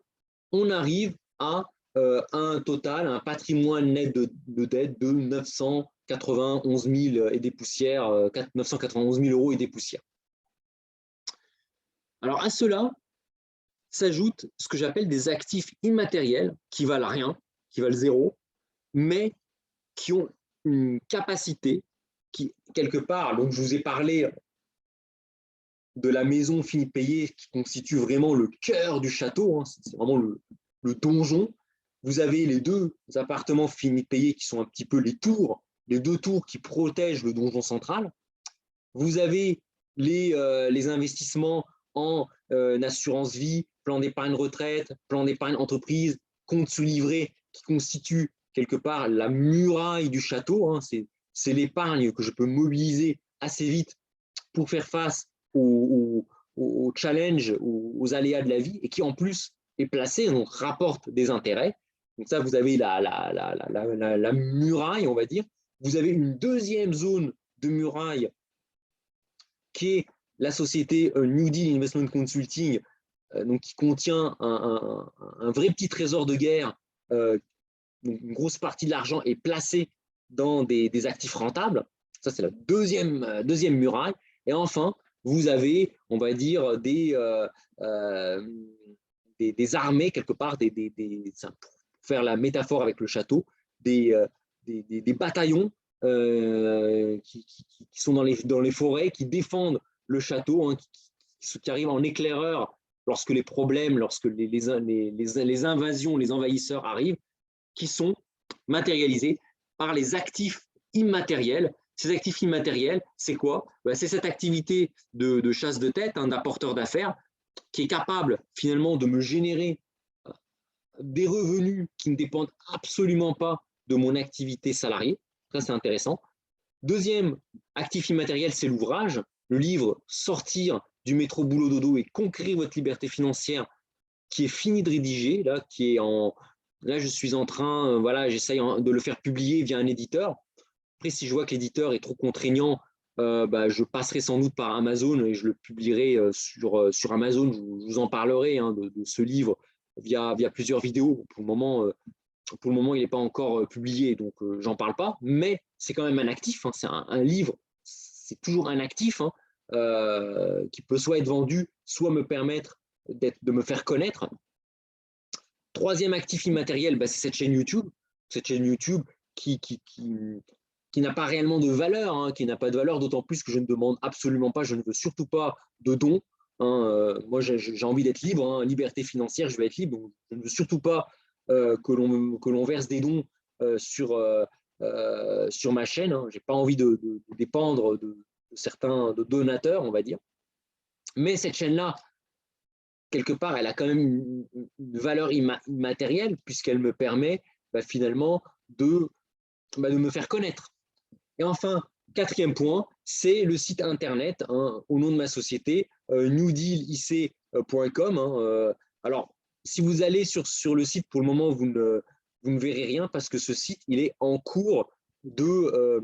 [SPEAKER 1] on arrive à un total, un patrimoine net de dette de 991 000 et des poussières, 991 000 euros et des poussières. Alors à cela s'ajoute ce que j'appelle des actifs immatériels qui valent rien, qui valent zéro, mais qui ont une capacité qui, quelque part, donc je vous ai parlé de la maison Philippe Payet qui constitue vraiment le cœur du château, hein, c'est vraiment le donjon. Vous avez les deux appartements Philippe Payet qui sont un petit peu les deux tours qui protègent le donjon central. Vous avez les investissements en assurance vie, plan d'épargne retraite, plan d'épargne entreprise, compte sous livret qui constituent quelque part la muraille du château. Hein, c'est l'épargne que je peux mobiliser assez vite pour faire face aux challenges, aux aléas de la vie et qui en plus est placée, donc rapporte des intérêts. Donc ça, vous avez la muraille, on va dire. Vous avez une deuxième zone de muraille qui est la société New Deal Investment Consulting, donc qui contient un vrai petit trésor de guerre. Une grosse partie de l'argent est placée dans des actifs rentables. Ça, c'est la deuxième muraille. Et enfin, vous avez, on va dire, des armées, quelque part, pour faire la métaphore avec le château, des bataillons qui sont dans les forêts, qui défendent le château, hein, qui arrivent en éclaireur lorsque les problèmes, lorsque les invasions, les envahisseurs arrivent, qui sont matérialisés par les actifs immatériels. Ces actifs immatériels, c'est quoi? C'est cette activité de chasse de tête, hein, d'apporteur d'affaires, qui est capable finalement de me générer des revenus qui ne dépendent absolument pas de mon activité salariée. Ça, c'est intéressant. Deuxième actif immatériel, c'est l'ouvrage. Le livre « Sortir du métro boulot dodo et conquérir votre liberté financière » qui est fini de rédiger, là, je suis en train, voilà, j'essaye de le faire publier via un éditeur. Après, si je vois que l'éditeur est trop contraignant, je passerai sans doute par Amazon et je le publierai sur Amazon. Je vous en parlerai hein, de ce livre via plusieurs vidéos. Pour le moment, il n'est pas encore publié, donc j'en parle pas. Mais c'est quand même un actif. Hein, c'est un livre, c'est toujours un actif hein, qui peut soit être vendu, soit me permettre de me faire connaître. Troisième actif immatériel, c'est cette chaîne YouTube. Cette chaîne YouTube qui n'a pas réellement de valeur, hein, qui n'a pas de valeur, d'autant plus que je ne demande absolument pas, je ne veux surtout pas de dons. Hein, moi, j'ai envie d'être libre, hein, liberté financière, je veux être libre. Donc je ne veux surtout pas que l'on verse des dons sur ma chaîne. Hein. Je n'ai pas envie de dépendre de certains donateurs, on va dire. Mais cette chaîne-là, quelque part, elle a quand même une valeur immatérielle puisqu'elle me permet finalement de me faire connaître. Et enfin, quatrième point, c'est le site internet hein, au nom de ma société, newdealic.com. Hein, alors, si vous allez sur le site, pour le moment, vous ne verrez rien parce que ce site, il est en cours de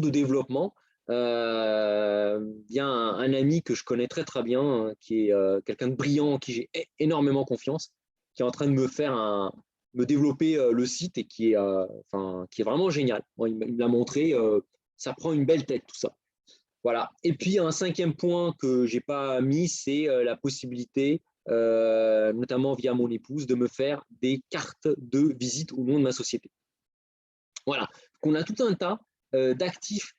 [SPEAKER 1] développement. via un ami que je connais très très bien, hein, qui est quelqu'un de brillant, en qui j'ai énormément confiance, qui est en train de me développer le site et qui est vraiment génial. Bon, il me l'a montré, ça prend une belle tête tout ça. Voilà. Et puis un cinquième point que j'ai pas mis, c'est la possibilité, notamment via mon épouse, de me faire des cartes de visite au nom de ma société. Voilà. Donc, on a tout un tas d'actifs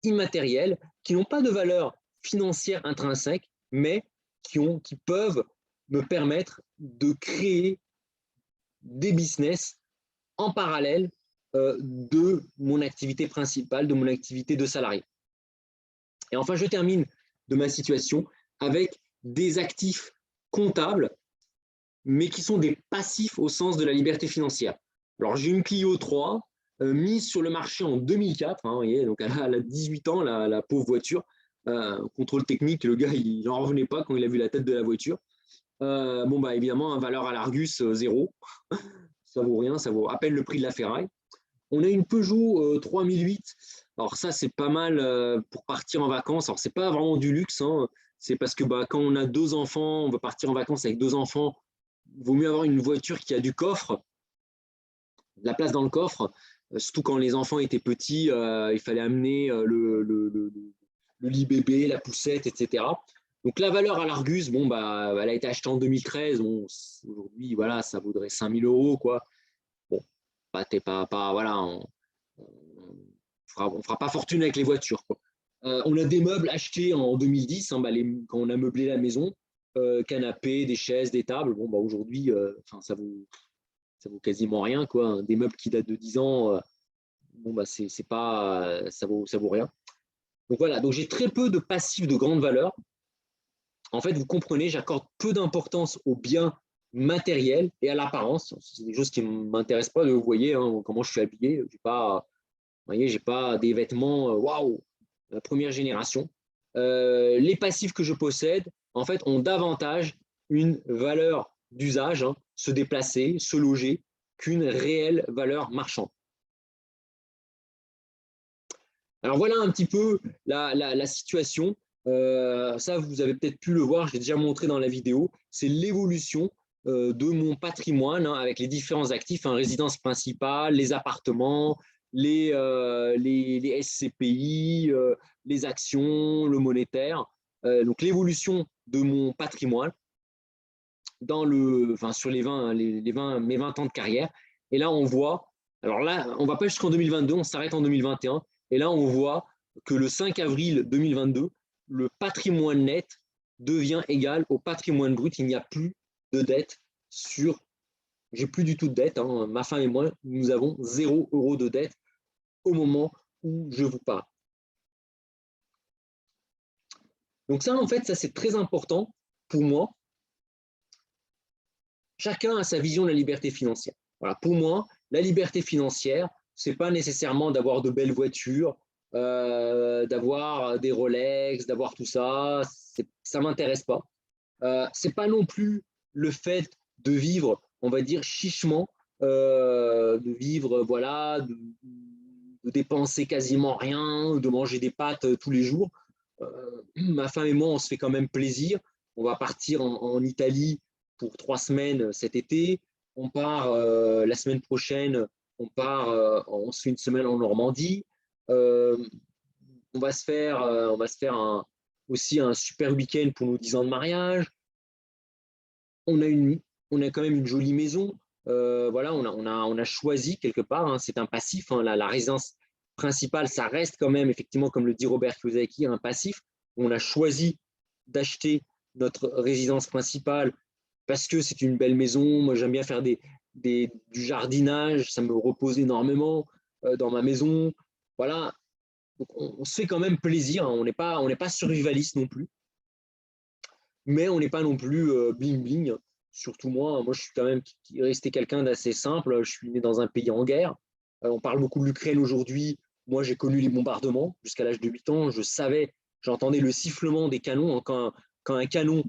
[SPEAKER 1] immatériels qui n'ont pas de valeur financière intrinsèque, mais qui peuvent me permettre de créer des business en parallèle de mon activité principale, de mon activité de salarié. Et enfin, je termine de ma situation avec des actifs comptables, mais qui sont des passifs au sens de la liberté financière. Alors, j'ai une Clio 3 mise sur le marché en 2004, hein, vous voyez, donc elle a 18 ans, la pauvre voiture. Contrôle technique, le gars, il n'en revenait pas quand il a vu la tête de la voiture. Bon, bah, évidemment, un valeur à l'Argus, zéro. Ça vaut rien, ça vaut à peine le prix de la ferraille. On a une Peugeot 3008. Alors ça, c'est pas mal pour partir en vacances. Alors, c'est pas vraiment du luxe, hein. C'est parce que bah, quand on a deux enfants, on veut partir en vacances avec deux enfants, il vaut mieux avoir une voiture qui a du coffre, de la place dans le coffre. Surtout quand les enfants étaient petits, il fallait amener le lit bébé, la poussette, etc. Donc la valeur à l'Argus, bon, bah, elle a été achetée en 2013. Bon, aujourd'hui, voilà, ça vaudrait 5 000 euros, quoi. Bon, voilà, on fera pas fortune avec les voitures, quoi. On a des meubles achetés en 2010, hein, bah, quand on a meublé la maison, canapés, des chaises, des tables. Bon, bah, aujourd'hui, ça vaut quasiment rien, quoi, hein. Des meubles qui datent de 10 ans, bon, bah, c'est pas, ça vaut rien. Donc voilà, donc j'ai très peu de passifs de grande valeur. En fait, vous comprenez, j'accorde peu d'importance aux biens matériels et à l'apparence. C'est des choses qui ne m'intéressent pas. Vous voyez, hein, comment je suis habillé. Vous voyez, j'ai pas des vêtements, waouh, la première génération. Les passifs que je possède, en fait, ont davantage une valeur d'usage, hein, se déplacer, se loger, qu'une réelle valeur marchande. Alors voilà un petit peu la situation. Ça, vous avez peut-être pu le voir, je l'ai déjà montré dans la vidéo. C'est l'évolution de mon patrimoine, hein, avec les différents actifs, hein, résidence principale, les appartements, les SCPI, les actions, le monétaire. Donc l'évolution de mon patrimoine sur mes 20 ans de carrière. Et là, on voit, alors là, on ne va pas jusqu'en 2022, on s'arrête en 2021. Et là, on voit que le 5 avril 2022, le patrimoine net devient égal au patrimoine brut. Il n'y a plus de dette j'ai plus du tout de dette, hein. Ma femme et moi, nous avons 0 € de dette au moment où je vous parle. Donc ça, en fait, ça c'est très important pour moi. Chacun a sa vision de la liberté financière. Voilà, pour moi, la liberté financière, ce n'est pas nécessairement d'avoir de belles voitures, d'avoir des Rolex, d'avoir tout ça. Ça ne m'intéresse pas. Ce n'est pas non plus le fait de vivre, on va dire, chichement, de vivre, voilà, de dépenser quasiment rien, de manger des pâtes tous les jours. Ma femme et moi, on se fait quand même plaisir. On va partir en Italie pour 3 semaines cet été. On part la semaine prochaine, on se fait une semaine en Normandie. On va se faire aussi un super week-end pour nos 10 ans de mariage. On a quand même une jolie maison. Voilà, on a choisi quelque part, hein, c'est un passif, hein, la résidence principale, ça reste quand même, effectivement, comme le dit Robert Kiyosaki, un passif. On a choisi d'acheter notre résidence principale parce que c'est une belle maison. Moi, j'aime bien faire du jardinage, ça me repose énormément dans ma maison. Voilà, donc on se fait quand même plaisir, hein. On n'est pas survivaliste non plus, mais on n'est pas non plus bling bling. Surtout moi, je suis quand même resté quelqu'un d'assez simple. Je suis né dans un pays en guerre. On parle beaucoup de l'Ukraine aujourd'hui. Moi, j'ai connu les bombardements jusqu'à l'âge de 8 ans. J'entendais le sifflement des canons. Quand les canons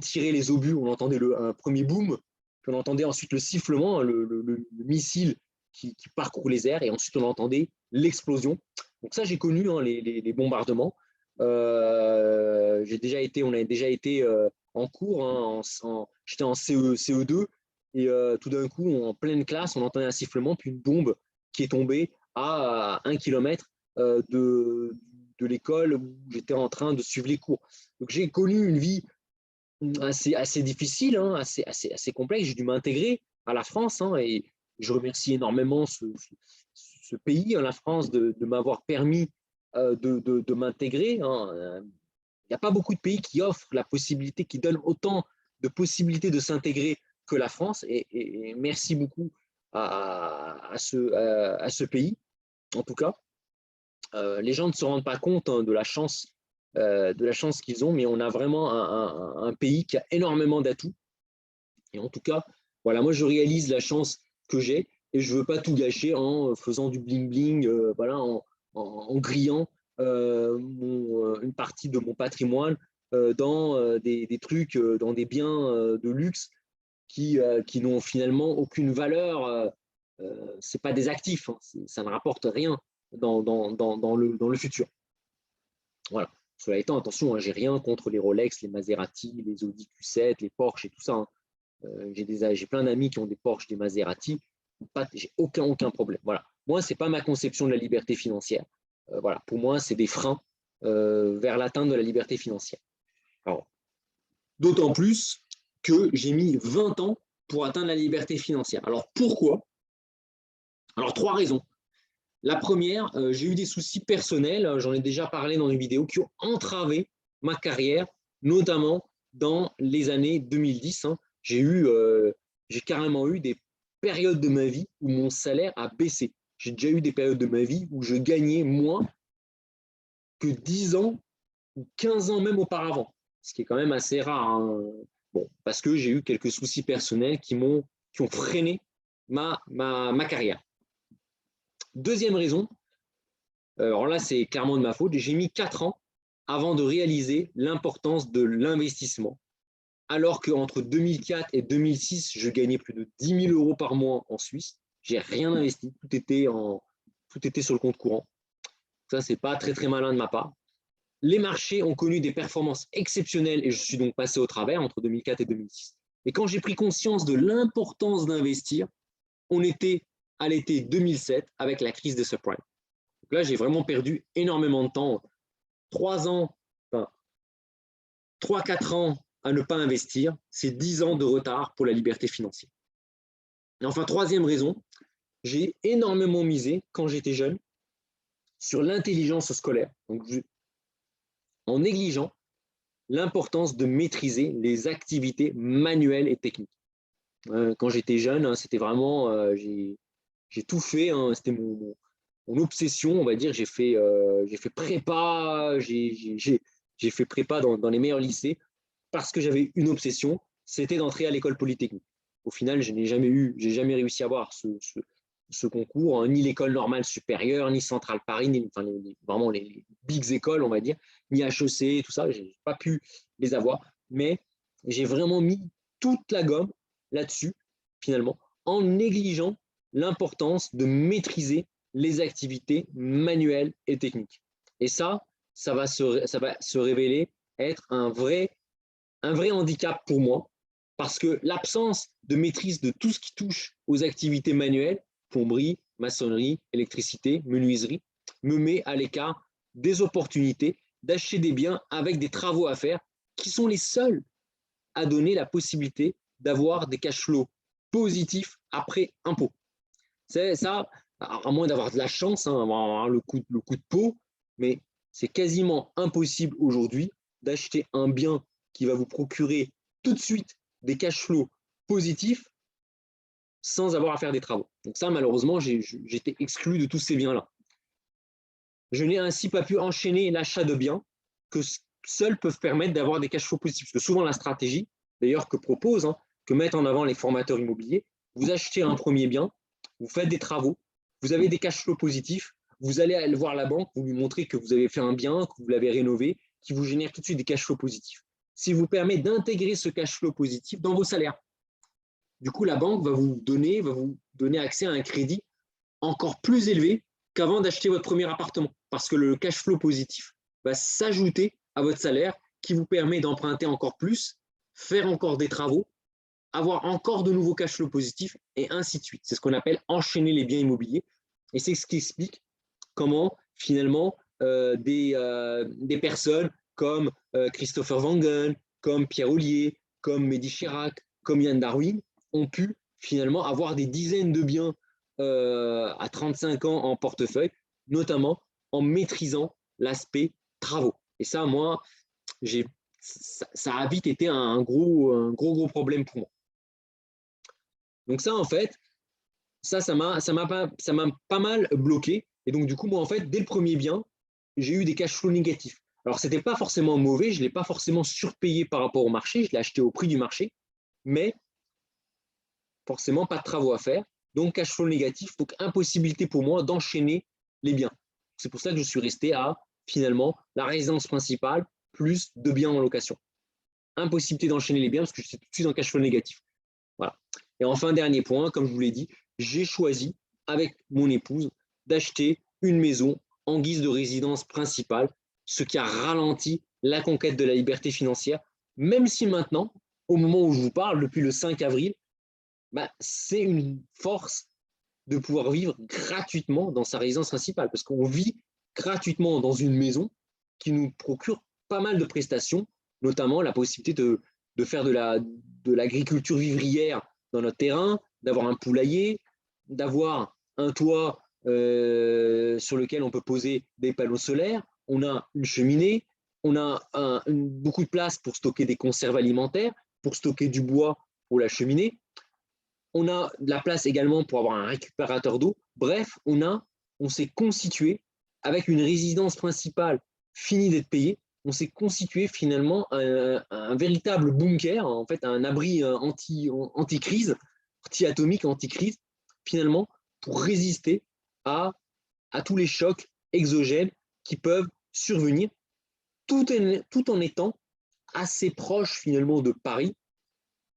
[SPEAKER 1] tiraient les obus, on entendait un premier boom, puis on entendait ensuite le sifflement, le missile qui parcourt les airs, et ensuite on entendait l'explosion. Donc ça, j'ai connu hein, les bombardements. On a déjà été en cours, hein, j'étais en CE2, et tout d'un coup, en pleine classe, on entendait un sifflement, puis une bombe qui est tombée à 1 kilomètre de l'école où j'étais en train de suivre les cours. Donc j'ai connu une vie assez difficile, hein, assez complexe. J'ai dû m'intégrer à la France hein, et je remercie énormément ce pays, hein, la France, de m'avoir permis de m'intégrer. Hein. Il n'y a pas beaucoup de pays qui offrent la possibilité, qui donnent autant de possibilités de s'intégrer que la France. Et merci beaucoup à ce pays, en tout cas. Les gens ne se rendent pas compte hein, de la chance qu'ils ont, mais on a vraiment un pays qui a énormément d'atouts. Et en tout cas, voilà, moi je réalise la chance que j'ai et je ne veux pas tout gâcher en faisant du bling-bling, voilà, en grillant une partie de mon patrimoine dans des trucs, dans des biens de luxe qui n'ont finalement aucune valeur. Ce n'est pas des actifs, hein, ça ne rapporte rien dans le futur. Voilà. Cela étant, attention, hein, j'ai rien contre les Rolex, les Maserati, les Audi Q7, les Porsche et tout ça. Hein. J'ai plein d'amis qui ont des Porsche, des Maserati. J'ai aucun problème. Voilà. Moi, ce n'est pas ma conception de la liberté financière. Voilà. Pour moi, c'est des freins vers l'atteinte de la liberté financière. D'autant plus que j'ai mis 20 ans pour atteindre la liberté financière. Alors, pourquoi? Alors, 3 raisons. La première, j'ai eu des soucis personnels, j'en ai déjà parlé dans une vidéo, qui ont entravé ma carrière, notamment dans les années 2010. Hein. J'ai carrément eu des périodes de ma vie où mon salaire a baissé. J'ai déjà eu des périodes de ma vie où je gagnais moins que 10 ans ou 15 ans même auparavant, ce qui est quand même assez rare. Hein. Bon, parce que j'ai eu quelques soucis personnels qui ont freiné ma carrière. Deuxième raison, alors là, c'est clairement de ma faute. J'ai mis 4 ans avant de réaliser l'importance de l'investissement. Alors qu'entre 2004 et 2006, je gagnais plus de 10 000 euros par mois en Suisse. J'ai rien investi. Tout était sur le compte courant. Ça, c'est pas très, très malin de ma part. Les marchés ont connu des performances exceptionnelles et je suis donc passé au travers entre 2004 et 2006. Et quand j'ai pris conscience de l'importance d'investir, on était à l'été 2007 avec la crise des subprimes. Donc là, j'ai vraiment perdu énormément de temps. 3 ans, enfin, 3-4 ans à ne pas investir, c'est 10 ans de retard pour la liberté financière. Et enfin, troisième raison, j'ai énormément misé quand j'étais jeune sur l'intelligence scolaire, donc en négligeant l'importance de maîtriser les activités manuelles et techniques. Quand j'étais jeune, hein, c'était vraiment, j'ai tout fait, hein, c'était mon obsession, on va dire. J'ai fait prépa, j'ai fait prépa dans les meilleurs lycées parce que j'avais une obsession, c'était d'entrer à l'école polytechnique. Au final, j'ai jamais réussi à avoir ce concours, hein, ni l'école normale supérieure, ni Centrale Paris, ni enfin, vraiment les big écoles, on va dire, ni HEC, tout ça, j'ai pas pu les avoir, mais j'ai vraiment mis toute la gomme là-dessus, finalement, en négligeant l'importance de maîtriser les activités manuelles et techniques. Et ça va se révéler être un vrai handicap pour moi, parce que l'absence de maîtrise de tout ce qui touche aux activités manuelles, plomberie, maçonnerie, électricité, menuiserie, me met à l'écart des opportunités d'acheter des biens avec des travaux à faire qui sont les seuls à donner la possibilité d'avoir des cash flows positifs après impôt. C'est ça, à moins d'avoir de la chance, hein, avoir le coup de peau, mais c'est quasiment impossible aujourd'hui d'acheter un bien qui va vous procurer tout de suite des cash flows positifs sans avoir à faire des travaux. Donc ça, malheureusement, j'étais exclu de tous ces biens-là. Je n'ai ainsi pas pu enchaîner l'achat de biens que seuls peuvent permettre d'avoir des cash flows positifs. Parce que souvent, la stratégie, d'ailleurs, que mettent en avant les formateurs immobiliers, vous achetez un premier bien, vous faites des travaux, vous avez des cash flows positifs, vous allez aller voir la banque, vous lui montrez que vous avez fait un bien, que vous l'avez rénové, qui vous génère tout de suite des cash flows positifs. Ce qui vous permet d'intégrer ce cash flow positif dans vos salaires. Du coup, la banque va vous donner accès à un crédit encore plus élevé qu'avant d'acheter votre premier appartement. parce que le cash flow positif va s'ajouter à votre salaire qui vous permet d'emprunter encore plus, faire encore des travaux, avoir encore de nouveaux cash flow positifs et ainsi de suite. C'est ce qu'on appelle enchaîner les biens immobiliers et c'est ce qui explique comment finalement des personnes comme Christopher Wangen, comme Pierre Ollier, comme Mehdi Chirac, comme Yann Darwin ont pu finalement avoir des dizaines de biens à 35 ans en portefeuille, notamment en maîtrisant l'aspect travaux. Et ça, moi, ça a vite été un gros problème pour moi. Donc ça, en fait, ça m'a pas mal bloqué. Et donc, du coup, moi, en fait, dès le premier bien, j'ai eu des cash flows négatifs. Alors, ce n'était pas forcément mauvais, je ne l'ai pas forcément surpayé par rapport au marché, je l'ai acheté au prix du marché, mais forcément, pas de travaux à faire. Donc, cash flow négatif, donc impossibilité pour moi d'enchaîner les biens. C'est pour ça que je suis resté à, finalement, la résidence principale plus 2 biens en location. Impossibilité d'enchaîner les biens parce que je suis tout de suite en cash flow négatif. Voilà. Et enfin, dernier point, comme je vous l'ai dit, j'ai choisi avec mon épouse d'acheter une maison en guise de résidence principale, ce qui a ralenti la conquête de la liberté financière, même si maintenant, au moment où je vous parle, depuis le 5 avril, c'est une force de pouvoir vivre gratuitement dans sa résidence principale, parce qu'on vit gratuitement dans une maison qui nous procure pas mal de prestations, notamment la possibilité de faire de l'agriculture vivrière dans notre terrain, d'avoir un poulailler, d'avoir un toit sur lequel on peut poser des panneaux solaires, on a une cheminée, on a beaucoup de place pour stocker des conserves alimentaires, pour stocker du bois pour la cheminée. On a de la place également pour avoir un récupérateur d'eau. Bref, on s'est constitué avec une résidence principale finie d'être payée. On s'est constitué finalement un véritable bunker, en fait un abri anti-crise, anti-atomique, anti-crise, finalement, pour résister à tous les chocs exogènes qui peuvent survenir, tout en étant assez proche finalement de Paris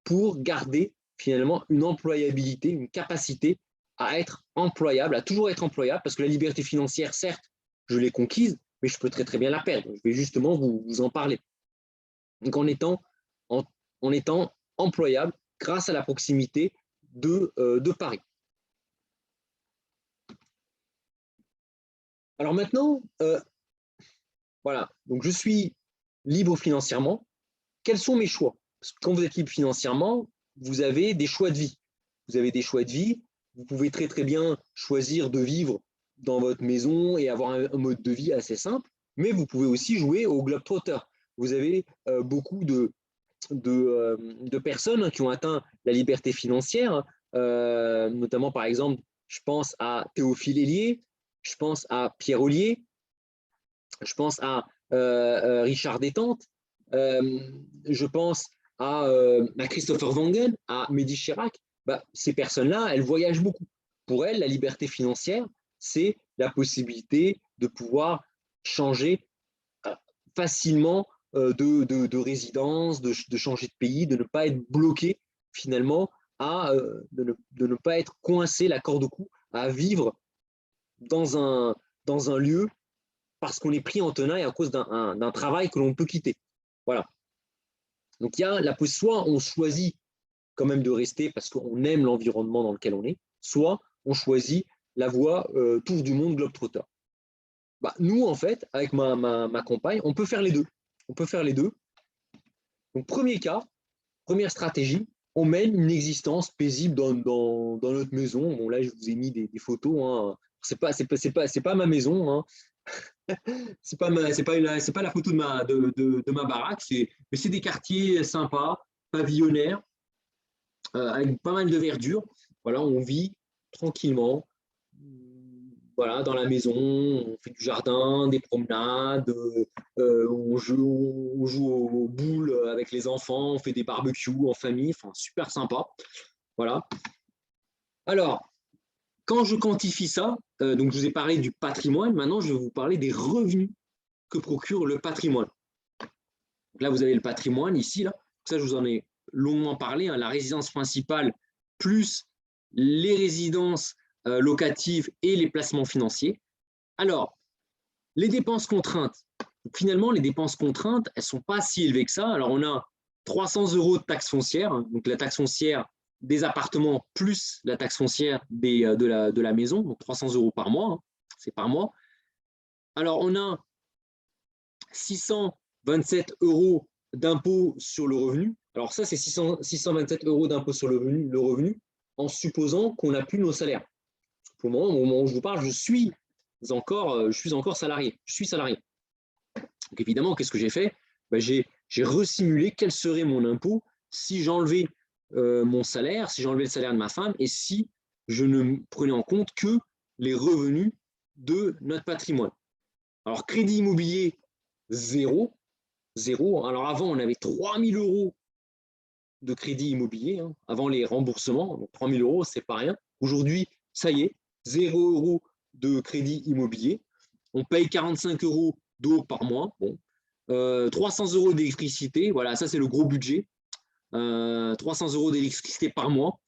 [SPEAKER 1] pour garder finalement une employabilité, une capacité à être employable, à toujours être employable, parce que la liberté financière, certes, je l'ai conquise, mais je peux très bien la perdre. Je vais justement vous en parler. Donc en étant employable grâce à la proximité de Paris. Alors maintenant, voilà, donc je suis libre financièrement. Quels sont mes choix? Parce que quand vous êtes libre financièrement, vous avez des choix de vie. Vous avez des choix de vie. Vous pouvez très bien choisir de vivre dans votre maison et avoir un mode de vie assez simple, mais vous pouvez aussi jouer au globe-trotter. Vous avez beaucoup de personnes qui ont atteint la liberté financière, notamment par exemple, je pense à Théophile Hélier, je pense à Pierre Ollier, je pense à Richard Détente, je pense à Christopher Wangen, à Mehdi Chirac. Ces personnes-là, elles voyagent beaucoup. Pour elles, la liberté financière, c'est la possibilité de pouvoir changer facilement de résidence, de changer de pays, de ne pas être bloqué finalement, de ne pas être coincé la corde au cou, à vivre dans un lieu parce qu'on est pris en tenaille à cause d'un travail que l'on peut quitter. Voilà. Donc il y a soit on choisit quand même de rester parce qu'on aime l'environnement dans lequel on est, soit on choisit la voie tour du monde globe-trotter. Nous, en fait, avec ma compagne, on peut faire les deux. On peut faire les deux. Donc, premier cas, première stratégie, on mène une existence paisible dans notre maison. Bon, là, je vous ai mis des photos. Hein. C'est pas ma maison. Hein. C'est pas la photo de ma baraque. Mais c'est des quartiers sympas, pavillonnaires, avec pas mal de verdure. Voilà, on vit tranquillement. Voilà, dans la maison, on fait du jardin, des promenades, on joue aux boules avec les enfants, on fait des barbecues en famille, enfin super sympa. Voilà. Alors, quand je quantifie ça, donc je vous ai parlé du patrimoine, maintenant je vais vous parler des revenus que procure le patrimoine. Donc là, vous avez le patrimoine ici, là. Ça, je vous en ai longuement parlé, hein, la résidence principale plus les résidences locatives et les placements financiers. Alors, Les dépenses contraintes. Donc, finalement, les dépenses contraintes, elles ne sont pas si élevées que ça. Alors, on a 300 € de taxe foncière, hein, donc la taxe foncière des appartements plus la taxe foncière de la maison, donc 300 € par mois, hein, c'est par mois. Alors, on a 627 € d'impôt sur le revenu. Alors ça, c'est 627 € d'impôt sur le revenu, en supposant qu'on n'a plus nos salaires. Pour le moment, au moment où je vous parle, je suis encore salarié. Je suis salarié. Donc évidemment, qu'est-ce que j'ai fait? J'ai resimulé quel serait mon impôt si j'enlevais mon salaire, si j'enlevais le salaire de ma femme et si je ne prenais en compte que les revenus de notre patrimoine. Alors, crédit immobilier, zéro. Alors, avant, on avait 3 000 € de crédit immobilier, hein, avant les remboursements. Donc, 3 000 €, c'est pas rien. Aujourd'hui, ça y est, 0 € de crédit immobilier. On paye 45 € d'eau par mois. Bon. 300 € d'électricité. Voilà, ça, c'est le gros budget. 300 € d'électricité par mois.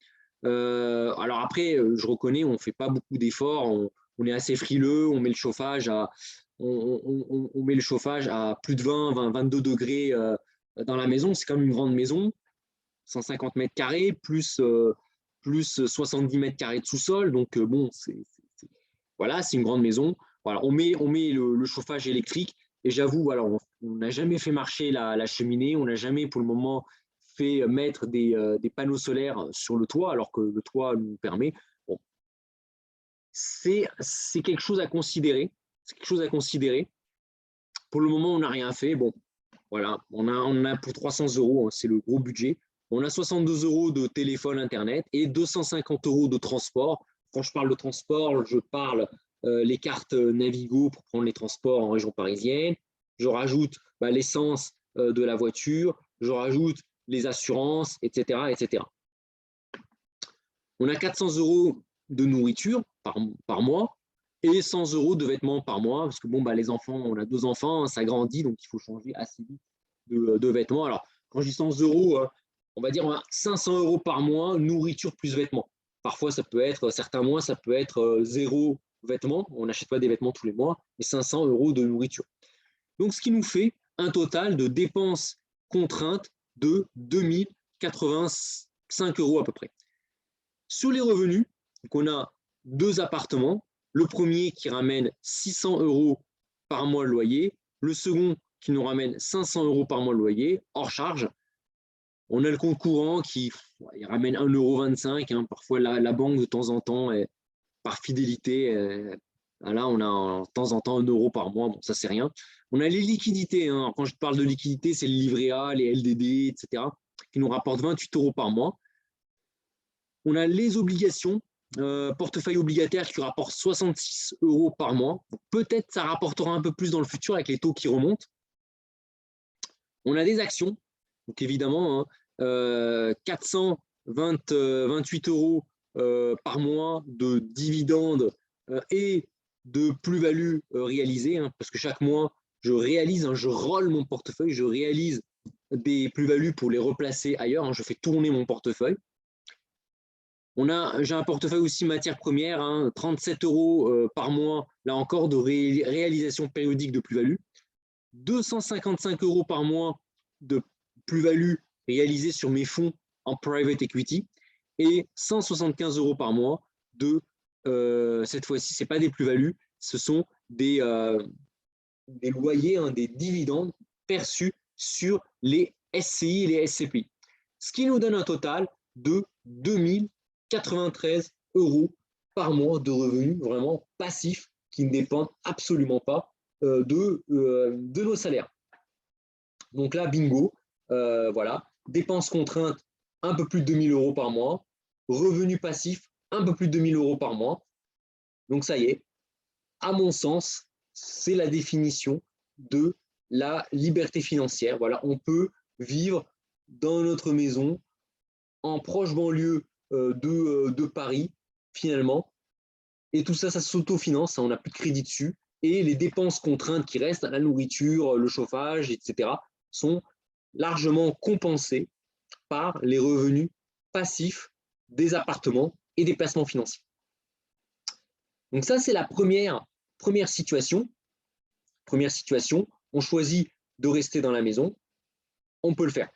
[SPEAKER 1] Alors après, je reconnais, on ne fait pas beaucoup d'efforts. On est assez frileux. On met le chauffage à plus de 22 degrés dans la maison. C'est quand même une grande maison, 150 mètres carrés, plus 70 mètres carrés de sous-sol. Donc, bon, voilà, c'est une grande maison. Voilà, on met le chauffage électrique. Et j'avoue, voilà, on n'a jamais fait marcher la cheminée. On n'a jamais, pour le moment, fait mettre des panneaux solaires sur le toit, alors que le toit nous permet. Bon. C'est quelque chose à considérer. C'est quelque chose à considérer. Pour le moment, on n'a rien fait. Bon, voilà, on a pour 300 €, hein, c'est le gros budget. On a 62 € de téléphone Internet et 250 € de transport. Quand je parle de transport, je parle les cartes Navigo pour prendre les transports en région parisienne. Je rajoute l'essence de la voiture. Je rajoute les assurances, etc., etc. On a 400 € de nourriture par mois et 100 € de vêtements par mois, parce que bon, les enfants, on a 2 enfants, ça grandit, donc il faut changer assez vite de vêtements. Alors, quand je dis 100 €, on va dire on a 500 € par mois, nourriture plus vêtements. Parfois, ça peut être, certains mois, ça peut être 0 vêtements, on n'achète pas des vêtements tous les mois, et 500 € de nourriture. Donc, ce qui nous fait un total de dépenses contraintes de 2085 € à peu près. Sur les revenus, donc on a 2 appartements. Le premier qui ramène 600 € par mois le loyer. Le second qui nous ramène 500 € par mois le loyer, hors charge. On a le compte courant qui ramène 1,25 €. Hein. Parfois, la banque, de temps en temps, par fidélité, là, on a de temps en temps 1 € par mois. Bon, ça, c'est rien. On a les liquidités. Hein. Quand je parle de liquidités, c'est le livret A, les LDD, etc., qui nous rapportent 28 € par mois. On a les obligations, portefeuille obligataire qui rapporte 66 € par mois. Peut-être ça rapportera un peu plus dans le futur avec les taux qui remontent. On a des actions, donc évidemment, hein, 428 € par mois de dividendes et de plus-value réalisée, hein, parce que chaque mois, je réalise, hein, je roll mon portefeuille, je réalise des plus-values pour les replacer ailleurs, hein, je fais tourner mon portefeuille. J'ai un portefeuille aussi matières premières, hein, 37 € par mois, là encore, de réalisation périodique de plus-value. 255 € par mois de plus-value réalisée sur mes fonds en private equity et 175 € par mois de, cette fois-ci, ce n'est pas des plus-values, ce sont des loyers, hein, des dividendes perçus sur les SCI et les SCPI. Ce qui nous donne un total de 2093 € par mois de revenus vraiment passifs qui ne dépendent absolument pas de nos salaires. Donc là, bingo, voilà, dépenses contraintes, un peu plus de 2 000 € par mois, revenus passifs, un peu plus de 2 000 € par mois. Donc ça y est, à mon sens, c'est la définition de la liberté financière. Voilà, on peut vivre dans notre maison, en proche banlieue de Paris, finalement. Et tout ça, ça s'autofinance, on n'a plus de crédit dessus. Et les dépenses contraintes qui restent, la nourriture, le chauffage, etc., sont largement compensées par les revenus passifs des appartements et des placements financiers. Donc ça, c'est la première situation. Première situation, on choisit de rester dans la maison, on peut le faire.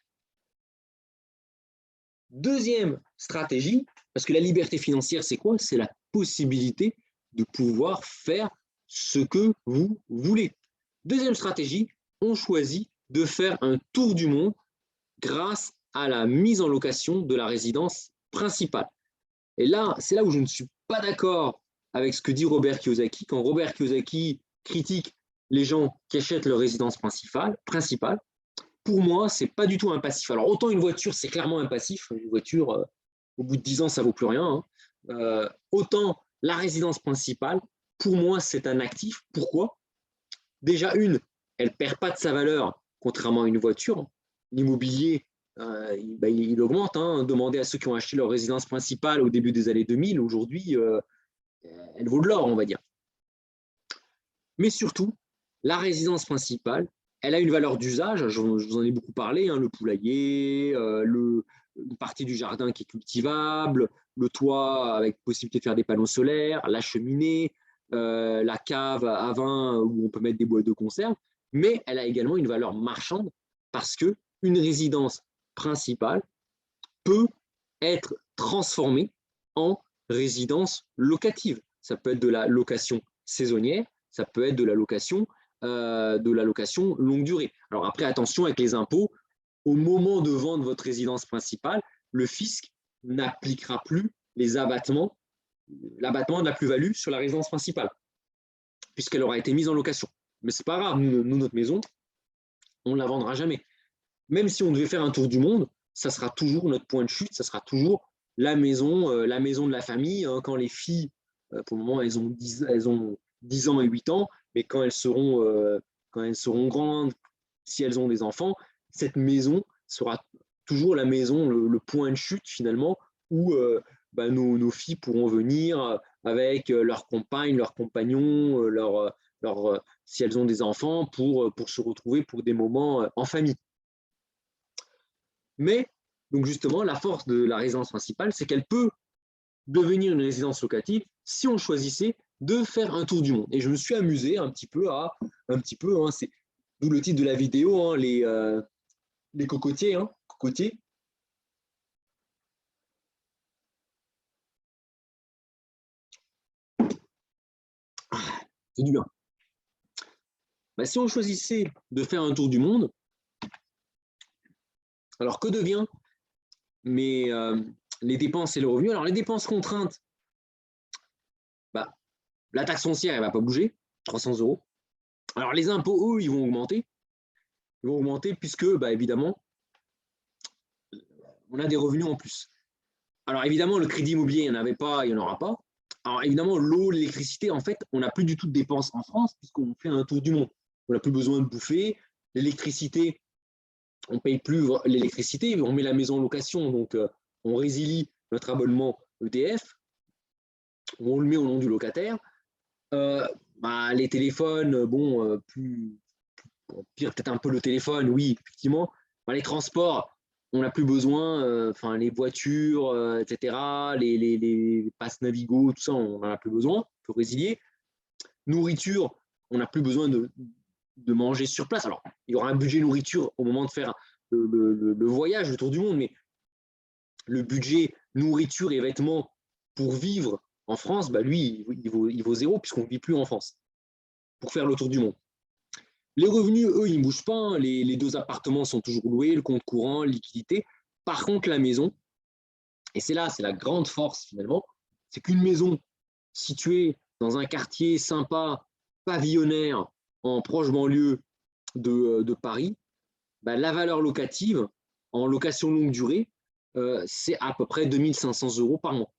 [SPEAKER 1] Deuxième stratégie, parce que la liberté financière, c'est quoi? C'est la possibilité de pouvoir faire ce que vous voulez. Deuxième stratégie, on choisit de faire un tour du monde grâce à la mise en location de la résidence principale. Et là, c'est là où je ne suis pas d'accord avec ce que dit Robert Kiyosaki. Quand Robert Kiyosaki critique les gens qui achètent leur résidence principale, pour moi, ce n'est pas du tout un passif. Alors, autant une voiture, c'est clairement un passif. Une voiture, au bout de 10 ans, ça ne vaut plus rien. Hein. Autant la résidence principale, pour moi, c'est un actif. Pourquoi? Déjà, elle ne perd pas de sa valeur, contrairement à une voiture. L'immobilier, il augmente. Hein. Demandez à ceux qui ont acheté leur résidence principale au début des années 2000. Aujourd'hui, elle vaut de l'or, on va dire. Mais surtout, la résidence principale, elle a une valeur d'usage, je vous en ai beaucoup parlé, hein, le poulailler, une partie du jardin qui est cultivable, le toit avec possibilité de faire des panneaux solaires, la cheminée, la cave à vin où on peut mettre des boîtes de conserve, mais elle a également une valeur marchande parce qu'une résidence principale peut être transformée en résidence locative. Ça peut être de la location saisonnière, ça peut être de la location longue durée. Alors après, attention avec les impôts, au moment de vendre votre résidence principale, le fisc n'appliquera plus l'abattement de la plus-value sur la résidence principale, puisqu'elle aura été mise en location. Mais c'est pas grave, nous, notre maison, on ne la vendra jamais. Même si on devait faire un tour du monde, ça sera toujours notre point de chute, ça sera toujours la maison de la famille. Hein, quand les filles, pour le moment, elles ont 10 ans et 8 ans, mais quand elles seront grandes, si elles ont des enfants, cette maison sera toujours la maison, le point de chute finalement, où nos filles pourront venir avec leurs compagnes, leurs compagnons, si elles ont des enfants, pour se retrouver pour des moments en famille. Mais, donc justement, la force de la résidence principale, c'est qu'elle peut devenir une résidence locative si on choisissait de faire un tour du monde. Et je me suis amusé un petit peu, c'est d'où le titre de la vidéo, hein, les cocotiers, cocotiers. C'est du bien. Si on choisissait de faire un tour du monde, alors que devient les dépenses et le revenu? Alors les dépenses contraintes, la taxe foncière, elle ne va pas bouger, 300 €. Alors les impôts, eux, ils vont augmenter. Ils vont augmenter puisque, évidemment, on a des revenus en plus. Alors évidemment, le crédit immobilier, il n'y en avait pas, il n'y en aura pas. Alors évidemment, l'eau, l'électricité, en fait, on n'a plus du tout de dépenses en France puisqu'on fait un tour du monde. On n'a plus besoin de bouffer. L'électricité, on ne paye plus l'électricité, on met la maison en location, donc on résilie notre abonnement EDF, on le met au nom du locataire. Les téléphones, pire peut-être un peu le téléphone, oui, effectivement. Les transports, on n'a plus besoin, les voitures, etc., les passes Navigo, tout ça, on n'en a plus besoin, on peut résilier. Nourriture, on n'a plus besoin de manger sur place. Alors, il y aura un budget nourriture au moment de faire le voyage, le tour du monde, mais le budget nourriture et vêtements pour vivre en France, lui, il vaut zéro puisqu'on ne vit plus en France pour faire le tour du monde. Les revenus, eux, ils ne bougent pas. Hein. Les 2 appartements sont toujours loués, le compte courant, liquidité. Par contre, la maison, et c'est là, c'est la grande force finalement, c'est qu'une maison située dans un quartier sympa, pavillonnaire, en proche banlieue de Paris, la valeur locative, en location longue durée, c'est à peu près 2 500 € par mois.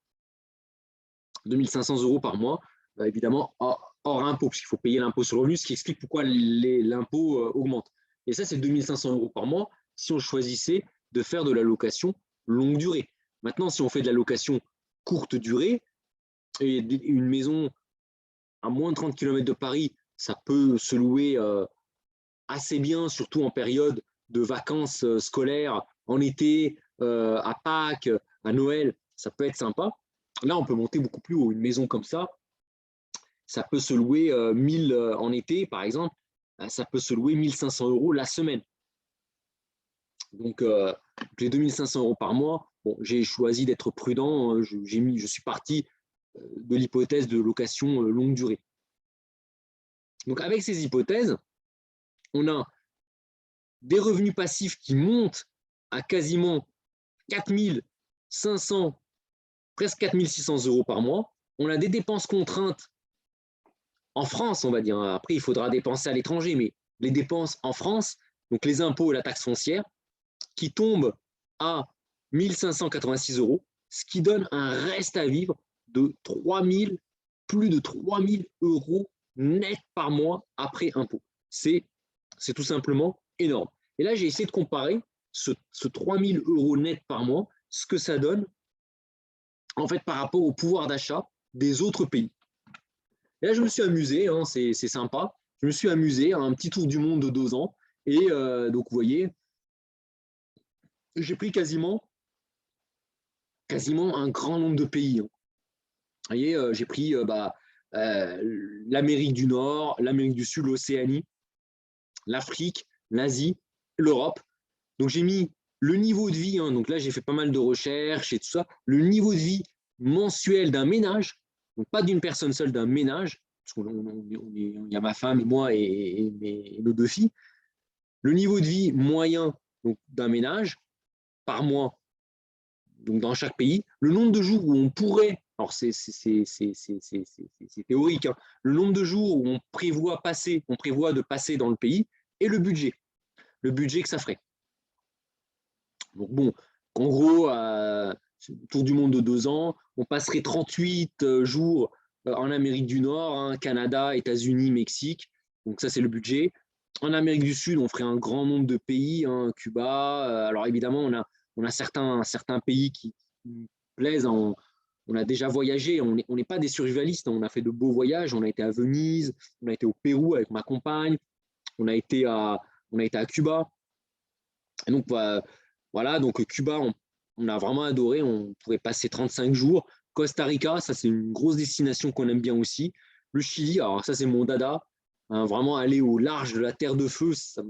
[SPEAKER 1] 2 500 € par mois, évidemment, hors impôt, puisqu'il faut payer l'impôt sur le revenu, ce qui explique pourquoi l'impôt augmente. Et ça, c'est 2 500 € par mois si on choisissait de faire de la location longue durée. Maintenant, si on fait de la location courte durée, et une maison à moins de 30 km de Paris, ça peut se louer assez bien, surtout en période de vacances scolaires, en été, à Pâques, à Noël, ça peut être sympa. Là, on peut monter beaucoup plus haut. Une maison comme ça peut se louer 1000 en été, par exemple, ça peut se louer 1 500 € la semaine. Donc, les 2 500 € par mois, bon, j'ai choisi d'être prudent. Je suis parti de l'hypothèse de location longue durée. Donc, avec ces hypothèses, on a des revenus passifs qui montent à quasiment 4 500, presque 4 600 € par mois. On a des dépenses contraintes en France, on va dire. Après, il faudra dépenser à l'étranger, mais les dépenses en France, donc les impôts et la taxe foncière, qui tombent à 1 586 €, ce qui donne un reste à vivre de plus de 3 000 € net par mois après impôt. C'est tout simplement énorme. Et là, j'ai essayé de comparer ce 3 000 € net par mois, ce que ça donne en fait par rapport au pouvoir d'achat des autres pays. Et là, je me suis amusé, hein, c'est sympa. Je me suis amusé à un petit tour du monde de 2 ans. Et donc, vous voyez, j'ai pris quasiment un grand nombre de pays. Hein. Vous voyez, j'ai pris l'Amérique du Nord, l'Amérique du Sud, l'Océanie, l'Afrique, l'Asie, l'Europe. Donc, j'ai mis le niveau de vie, hein, donc là, j'ai fait pas mal de recherches et tout ça, le niveau de vie mensuel d'un ménage, donc pas d'une personne seule, d'un ménage, parce qu'il y a ma femme et moi et nos 2 filles, le niveau de vie moyen d'un ménage par mois, donc dans chaque pays, le nombre de jours où on pourrait, alors c'est théorique, hein, le nombre de jours où on prévoit de passer dans le pays et le budget que ça ferait. Donc bon, en gros, tour du monde de 2 ans, on passerait 38 jours en Amérique du Nord, hein, Canada, États-Unis, Mexique. Donc ça, c'est le budget. En Amérique du Sud, on ferait un grand nombre de pays, hein, Cuba. Alors évidemment, on a certains pays qui nous plaisent. On a déjà voyagé, on n'est pas des survivalistes. On a fait de beaux voyages. On a été à Venise, on a été au Pérou avec ma compagne, on a été à Cuba. Et donc, voilà, donc Cuba, on a vraiment adoré. On pourrait passer 35 jours. Costa Rica, ça, c'est une grosse destination qu'on aime bien aussi. Le Chili, alors ça, c'est mon dada. Hein, vraiment aller au large de la Terre de Feu, ça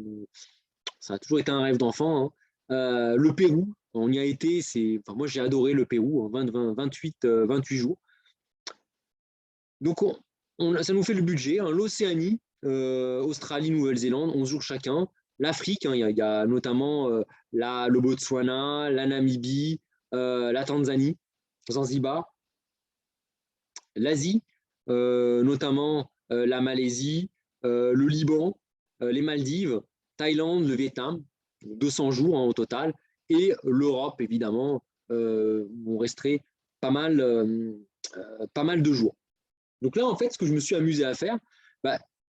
[SPEAKER 1] a toujours été un rêve d'enfant. Hein. Le Pérou, on y a été. Moi, j'ai adoré le Pérou, hein, 28 jours. Donc, ça nous fait le budget. Hein, l'Océanie, Australie, Nouvelle-Zélande, 11 jours chacun. L'Afrique, hein, y a notamment le Botswana, la Namibie, la Tanzanie, Zanzibar. L'Asie, notamment la Malaisie, le Liban, les Maldives, Thaïlande, le Vietnam, 200 jours, hein, au total. Et l'Europe, évidemment, où on resterait pas mal de jours. Donc là, en fait, ce que je me suis amusé à faire,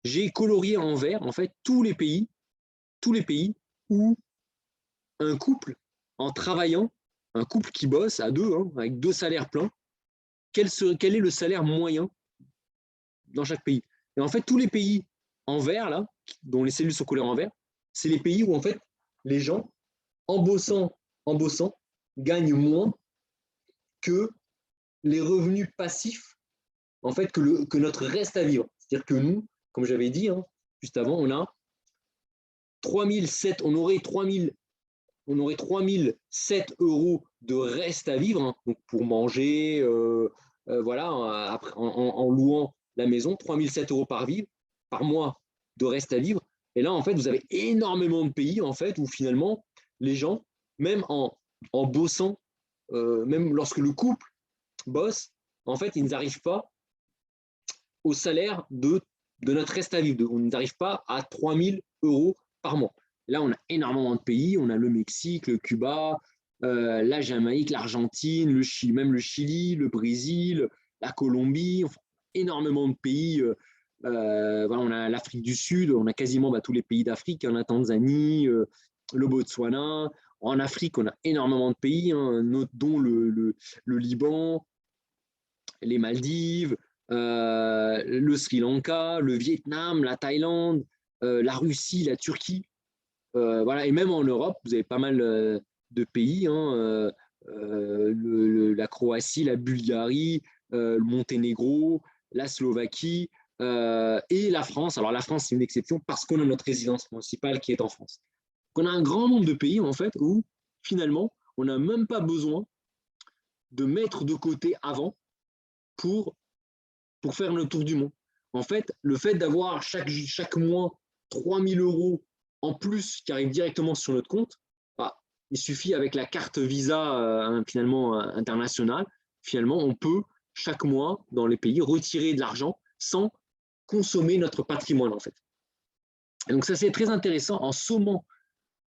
[SPEAKER 1] j'ai colorié en vert, en fait, tous les pays où un couple, en travaillant, un couple qui bosse à 2, hein, avec 2 salaires pleins, quel est le salaire moyen dans chaque pays. Et en fait, tous les pays en vert, là, dont les cellules sont colorées en vert, c'est les pays où, en fait, les gens, en bossant, gagnent moins que les revenus passifs, en fait, que notre reste à vivre. C'est-à-dire que nous, comme j'avais dit, hein, juste avant, on a 3007, on aurait 3007 € de reste à vivre, hein, donc pour manger, voilà, après, en louant la maison, 3007 € par mois de reste à vivre. Et là, en fait, vous avez énormément de pays, en fait, où finalement, les gens, même en bossant, même lorsque le couple bosse, en fait, ils n'arrivent pas au salaire de notre reste à vivre. On n'arrive pas à 3000 € par mois. Là, on a énormément de pays. On a le Mexique, le Cuba, la Jamaïque, l'Argentine, même le Chili, le Brésil, la Colombie, enfin, énormément de pays. Voilà, on a l'Afrique du Sud, on a quasiment tous les pays d'Afrique, hein, la Tanzanie, le Botswana. En Afrique, on a énormément de pays, hein, dont le Liban, les Maldives, le Sri Lanka, le Vietnam, la Thaïlande, la Russie, la Turquie. Voilà. Et même en Europe, vous avez pas mal de pays, hein, la Croatie, la Bulgarie, le Monténégro, la Slovaquie, et la France. Alors la France, c'est une exception parce qu'on a notre résidence principale qui est en France. Donc, on a un grand nombre de pays en fait où finalement, on n'a même pas besoin de mettre de côté avant pour faire le tour du monde. En fait, le fait d'avoir chaque mois 3 000 € en plus qui arrivent directement sur notre compte, bah, il suffit avec la carte Visa finalement internationale, finalement, on peut chaque mois dans les pays retirer de l'argent sans consommer notre patrimoine en fait. Et donc ça c'est très intéressant en sommant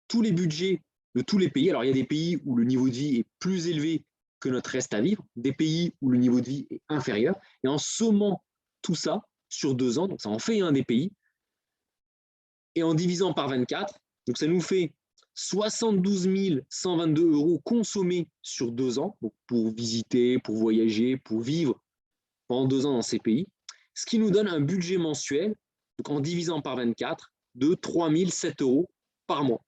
[SPEAKER 1] tous les budgets de tous les pays. Alors il y a des pays où le niveau de vie est plus élevé que notre reste à vivre, des pays où le niveau de vie est inférieur, et en sommant tout ça sur 2 ans, donc ça en fait un des pays, et en divisant par 24, donc ça nous fait 72 122 € consommés sur 2 ans, donc pour visiter, pour voyager, pour vivre pendant 2 ans dans ces pays, ce qui nous donne un budget mensuel, donc en divisant par 24, de 3 007 € par mois,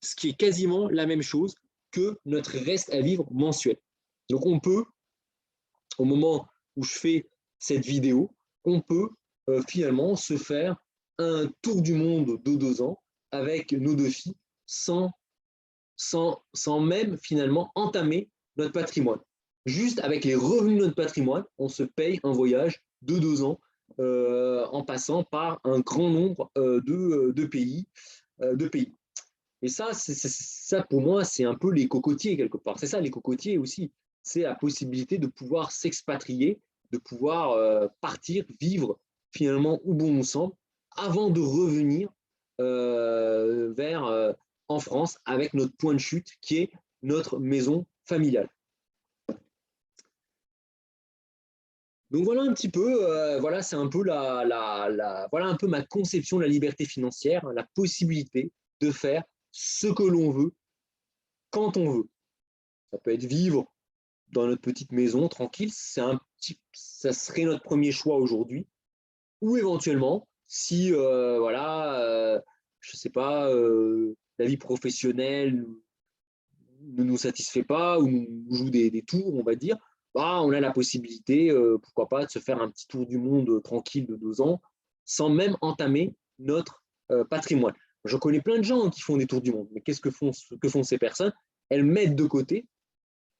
[SPEAKER 1] ce qui est quasiment la même chose que notre reste à vivre mensuel. Donc on peut, au moment où je fais cette vidéo, on peut finalement se faire un tour du monde de 2 ans avec nos 2 filles sans même finalement entamer notre patrimoine. Juste avec les revenus de notre patrimoine, on se paye un voyage de 2 ans en passant par un grand nombre de pays. Et ça, pour moi, c'est un peu les cocotiers quelque part. C'est ça, les cocotiers aussi. C'est la possibilité de pouvoir s'expatrier, de pouvoir partir, vivre finalement où bon nous semble, avant de revenir en France avec notre point de chute qui est notre maison familiale. Donc voilà un petit peu, voilà, c'est un peu voilà un peu ma conception de la liberté financière, la possibilité de faire ce que l'on veut, quand on veut. Ça peut être vivre dans notre petite maison, tranquille, ça serait notre premier choix aujourd'hui. Ou éventuellement, si, je ne sais pas, la vie professionnelle ne nous satisfait pas ou nous joue des tours, on va dire, bah, on a la possibilité, pourquoi pas, de se faire un petit tour du monde tranquille de 2 ans, sans même entamer notre patrimoine. Je connais plein de gens qui font des tours du monde, mais que font ces personnes? Elles mettent de côté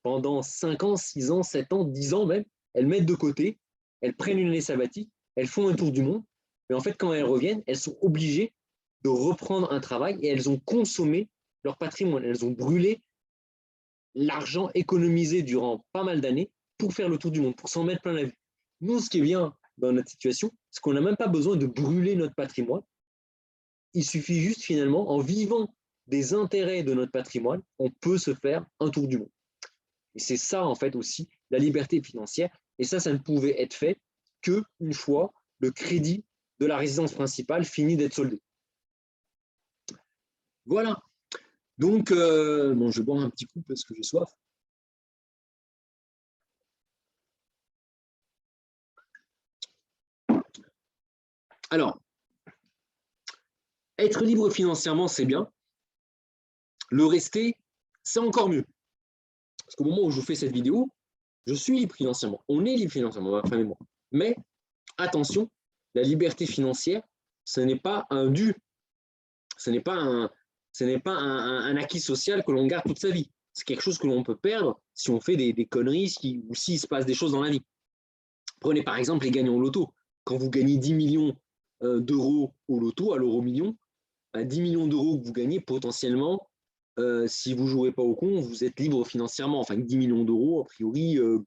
[SPEAKER 1] pendant 5 ans, 6 ans, 7 ans, 10 ans même, elles mettent de côté, elles prennent une année sabbatique, elles font un tour du monde, mais en fait, quand elles reviennent, elles sont obligées de reprendre un travail et elles ont consommé leur patrimoine, elles ont brûlé l'argent économisé durant pas mal d'années pour faire le tour du monde, pour s'en mettre plein la vue. Nous, ce qui est bien dans notre situation, c'est qu'on n'a même pas besoin de brûler notre patrimoine. Il suffit juste finalement, en vivant des intérêts de notre patrimoine, on peut se faire un tour du monde. Et c'est ça, en fait, aussi, la liberté financière. Et ça ne pouvait être fait qu'une fois le crédit de la résidence principale finit d'être soldé. Voilà. Donc, bon, je vais boire un petit coup parce que j'ai soif. Alors, être libre financièrement, c'est bien. Le rester, c'est encore mieux. Parce qu'au moment où je fais cette vidéo, je suis libre financièrement. On est libre financièrement, ma femme et moi. Mais attention, la liberté financière, ce n'est pas un dû. Ce n'est pas un acquis social que l'on garde toute sa vie. C'est quelque chose que l'on peut perdre si on fait des conneries ou s'il se passe des choses dans la vie. Prenez par exemple les gagnants au loto. Quand vous gagnez 10 millions d'euros au loto, à l'euro million, 10 millions d'euros que vous gagnez potentiellement, si vous ne jouez pas au con, vous êtes libre financièrement. Enfin, 10 millions d'euros, a priori, à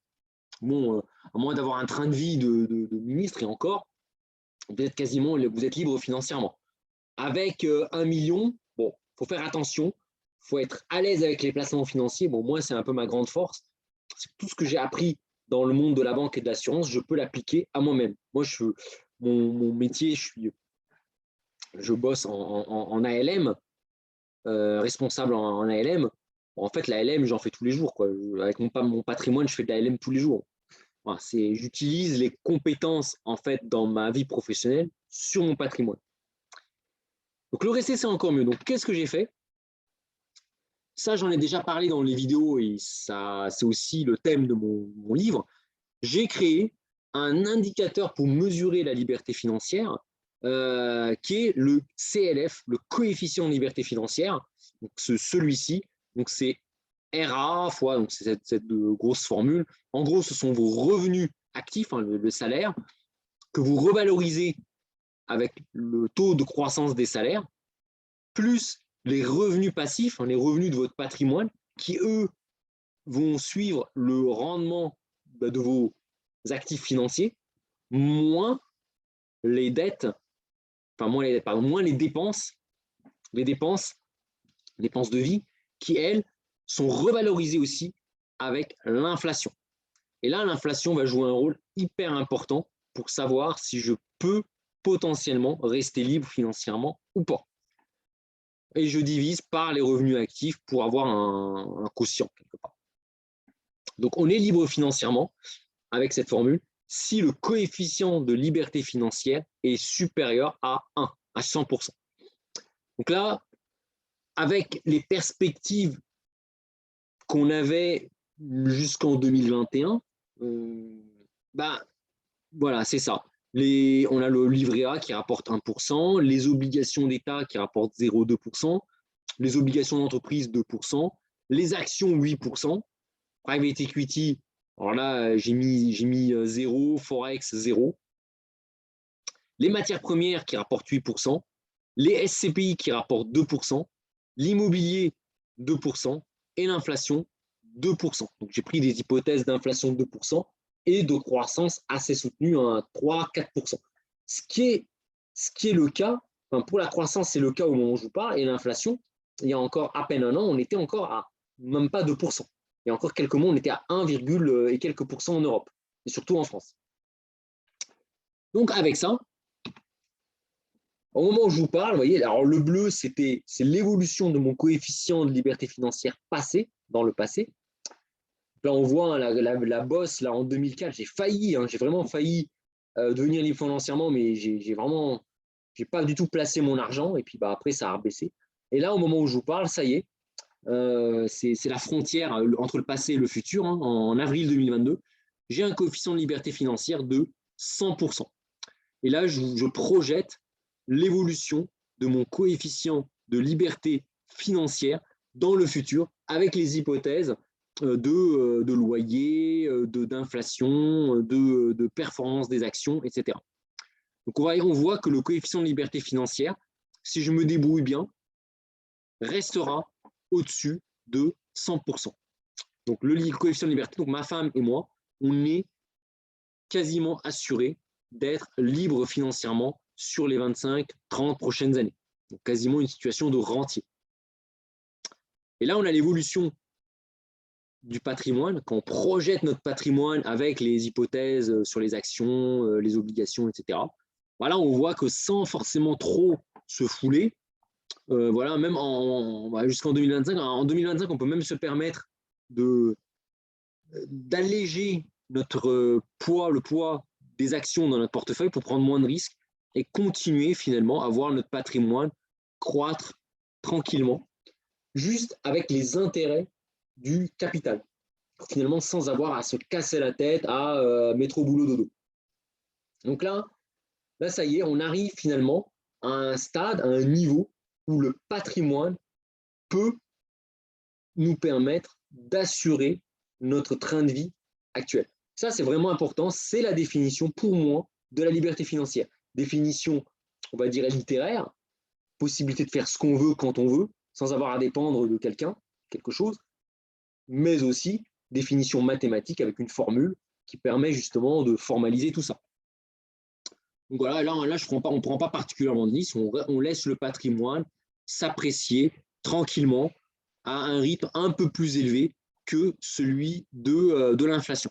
[SPEAKER 1] moins d'avoir un train de vie de ministre et encore, vous êtes libre financièrement. Avec 1 million, bon, il faut faire attention, il faut être à l'aise avec les placements financiers. Bon, moi, c'est un peu ma grande force. Tout ce que j'ai appris dans le monde de la banque et de l'assurance, je peux l'appliquer à moi-même. Moi, mon métier, je bosse en ALM, responsable en ALM. En fait, l'ALM, j'en fais tous les jours, quoi. Avec mon patrimoine, je fais de l'ALM tous les jours. Voilà, j'utilise les compétences en fait dans ma vie professionnelle sur mon patrimoine. Donc le rester, c'est encore mieux. Donc qu'est-ce que j'ai fait? Ça, j'en ai déjà parlé dans les vidéos et ça, c'est aussi le thème de mon livre. J'ai créé un indicateur pour mesurer la liberté financière qui est le CLF, le coefficient de liberté financière. Donc celui-ci, donc c'est RA fois, donc c'est cette grosse formule. En gros, ce sont vos revenus actifs, hein, le salaire, que vous revalorisez avec le taux de croissance des salaires, plus les revenus passifs, hein, les revenus de votre patrimoine, qui, eux, vont suivre le rendement de vos actifs financiers, moins les dettes, enfin moins les dépenses de vie, qui, elles, sont revalorisées aussi avec l'inflation. Et là, l'inflation va jouer un rôle hyper important pour savoir si je peux potentiellement rester libre financièrement ou pas. Et je divise par les revenus actifs pour avoir un quotient quelque part. Donc, on est libre financièrement avec cette formule si le coefficient de liberté financière est supérieur à 1, à 100%. Donc là, avec les perspectives qu'on avait jusqu'en 2021, voilà, c'est ça. On a le livret A qui rapporte 1%, les obligations d'État qui rapportent 0,2%, les obligations d'entreprise 2%, les actions 8%, private equity, alors là j'ai mis 0, forex 0, les matières premières qui rapportent 8%, les SCPI qui rapportent 2%, l'immobilier 2% et l'inflation 2%. Donc j'ai pris des hypothèses d'inflation de 2% et de croissance assez soutenue à 3-4%. Ce qui est le cas, enfin pour la croissance, c'est le cas au moment où je vous parle, et l'inflation, il y a encore à peine un an, on était encore à même pas 2%. Il y a encore quelques mois, on était à 1, et quelques pourcents en Europe, et surtout en France. Donc avec ça, au moment où je vous parle, vous voyez, alors le bleu, c'est l'évolution de mon coefficient de liberté financière passé, dans le passé. Là, on voit hein, la bosse, là, en 2004, j'ai failli, hein, j'ai vraiment failli devenir libre financièrement, mais j'ai pas du tout placé mon argent, et puis après, ça a baissé. Et là, au moment où je vous parle, ça y est, c'est la frontière entre le passé et le futur, hein, en avril 2022, j'ai un coefficient de liberté financière de 100%. Et là, je projette l'évolution de mon coefficient de liberté financière dans le futur avec les hypothèses de loyer, d'inflation, de performance des actions, etc. Donc on voit que le coefficient de liberté financière, si je me débrouille bien, restera au-dessus de 100%. Donc le coefficient de liberté, donc ma femme et moi, on est quasiment assurés d'être libres financièrement sur les 25-30 prochaines années. Donc quasiment une situation de rentier. Et là, on a l'évolution du patrimoine, quand on projette notre patrimoine avec les hypothèses sur les actions, les obligations, etc. Voilà, on voit que sans forcément trop se fouler, voilà, même jusqu'en 2025, en 2025, on peut même se permettre d'alléger notre poids, le poids des actions dans notre portefeuille pour prendre moins de risques et continuer finalement à voir notre patrimoine croître tranquillement, juste avec les intérêts du capital, finalement sans avoir à se casser la tête à mettre au boulot dodo. Donc là, ça y est, on arrive finalement à un stade, à un niveau où le patrimoine peut nous permettre d'assurer notre train de vie actuel. Ça, c'est vraiment important. C'est la définition, pour moi, de la liberté financière. Définition, on va dire, littéraire, possibilité de faire ce qu'on veut quand on veut, sans avoir à dépendre de quelqu'un, quelque chose, mais aussi définition mathématique avec une formule qui permet justement de formaliser tout ça. Donc voilà, là on ne prend pas particulièrement de risque, on laisse le patrimoine s'apprécier tranquillement à un rythme un peu plus élevé que celui de l'inflation.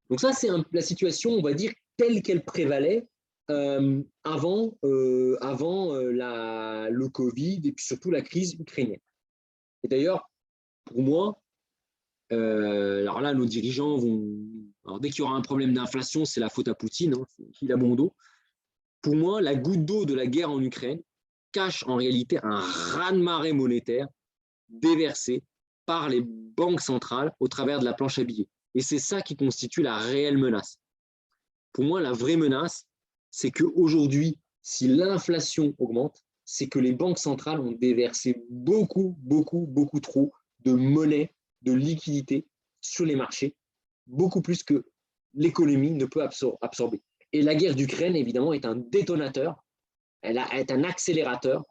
[SPEAKER 1] Donc ça, c'est la situation, on va dire, telle qu'elle prévalait avant le Covid et puis surtout la crise ukrainienne. Et d'ailleurs, pour moi, alors là, nos dirigeants alors dès qu'il y aura un problème d'inflation, c'est la faute à Poutine, hein, il a bon dos. Pour moi, la goutte d'eau de la guerre en Ukraine cache en réalité un raz-de-marée monétaire déversé par les banques centrales au travers de la planche à billets. Et c'est ça qui constitue la réelle menace. Pour moi, la vraie menace, c'est qu'aujourd'hui, si l'inflation augmente, c'est que les banques centrales ont déversé beaucoup trop de monnaie, de liquidité sur les marchés, beaucoup plus que l'économie ne peut absorber. Et la guerre d'Ukraine, évidemment, est un détonateur, elle est un accélérateur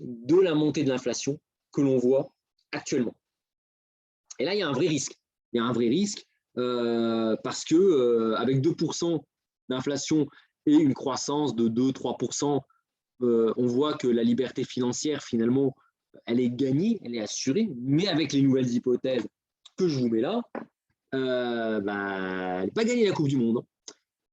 [SPEAKER 1] de la montée de l'inflation que l'on voit actuellement. Et là, il y a un vrai risque. Il y a un vrai risque parce que avec 2% d'inflation et une croissance de 2-3%, on voit que la liberté financière, finalement, elle est gagnée, elle est assurée, mais avec les nouvelles hypothèses que je vous mets là, elle n'est pas gagnée la Coupe du Monde.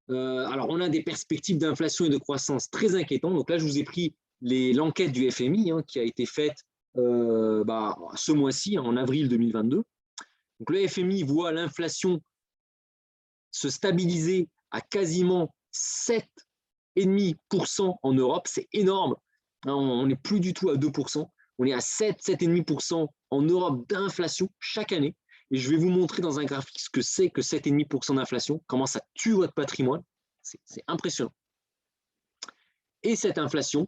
[SPEAKER 1] Alors, on a des perspectives d'inflation et de croissance très inquiétantes. Donc là, je vous ai pris l'enquête du FMI qui a été faite ce mois-ci, en avril 2022. Donc le FMI voit l'inflation se stabiliser à quasiment 7,5% en Europe. C'est énorme. On n'est plus du tout à 2%. On est à 7,5% en Europe d'inflation chaque année. Et je vais vous montrer dans un graphique ce que c'est que 7,5% d'inflation, comment ça tue votre patrimoine. C'est impressionnant. Et cette inflation,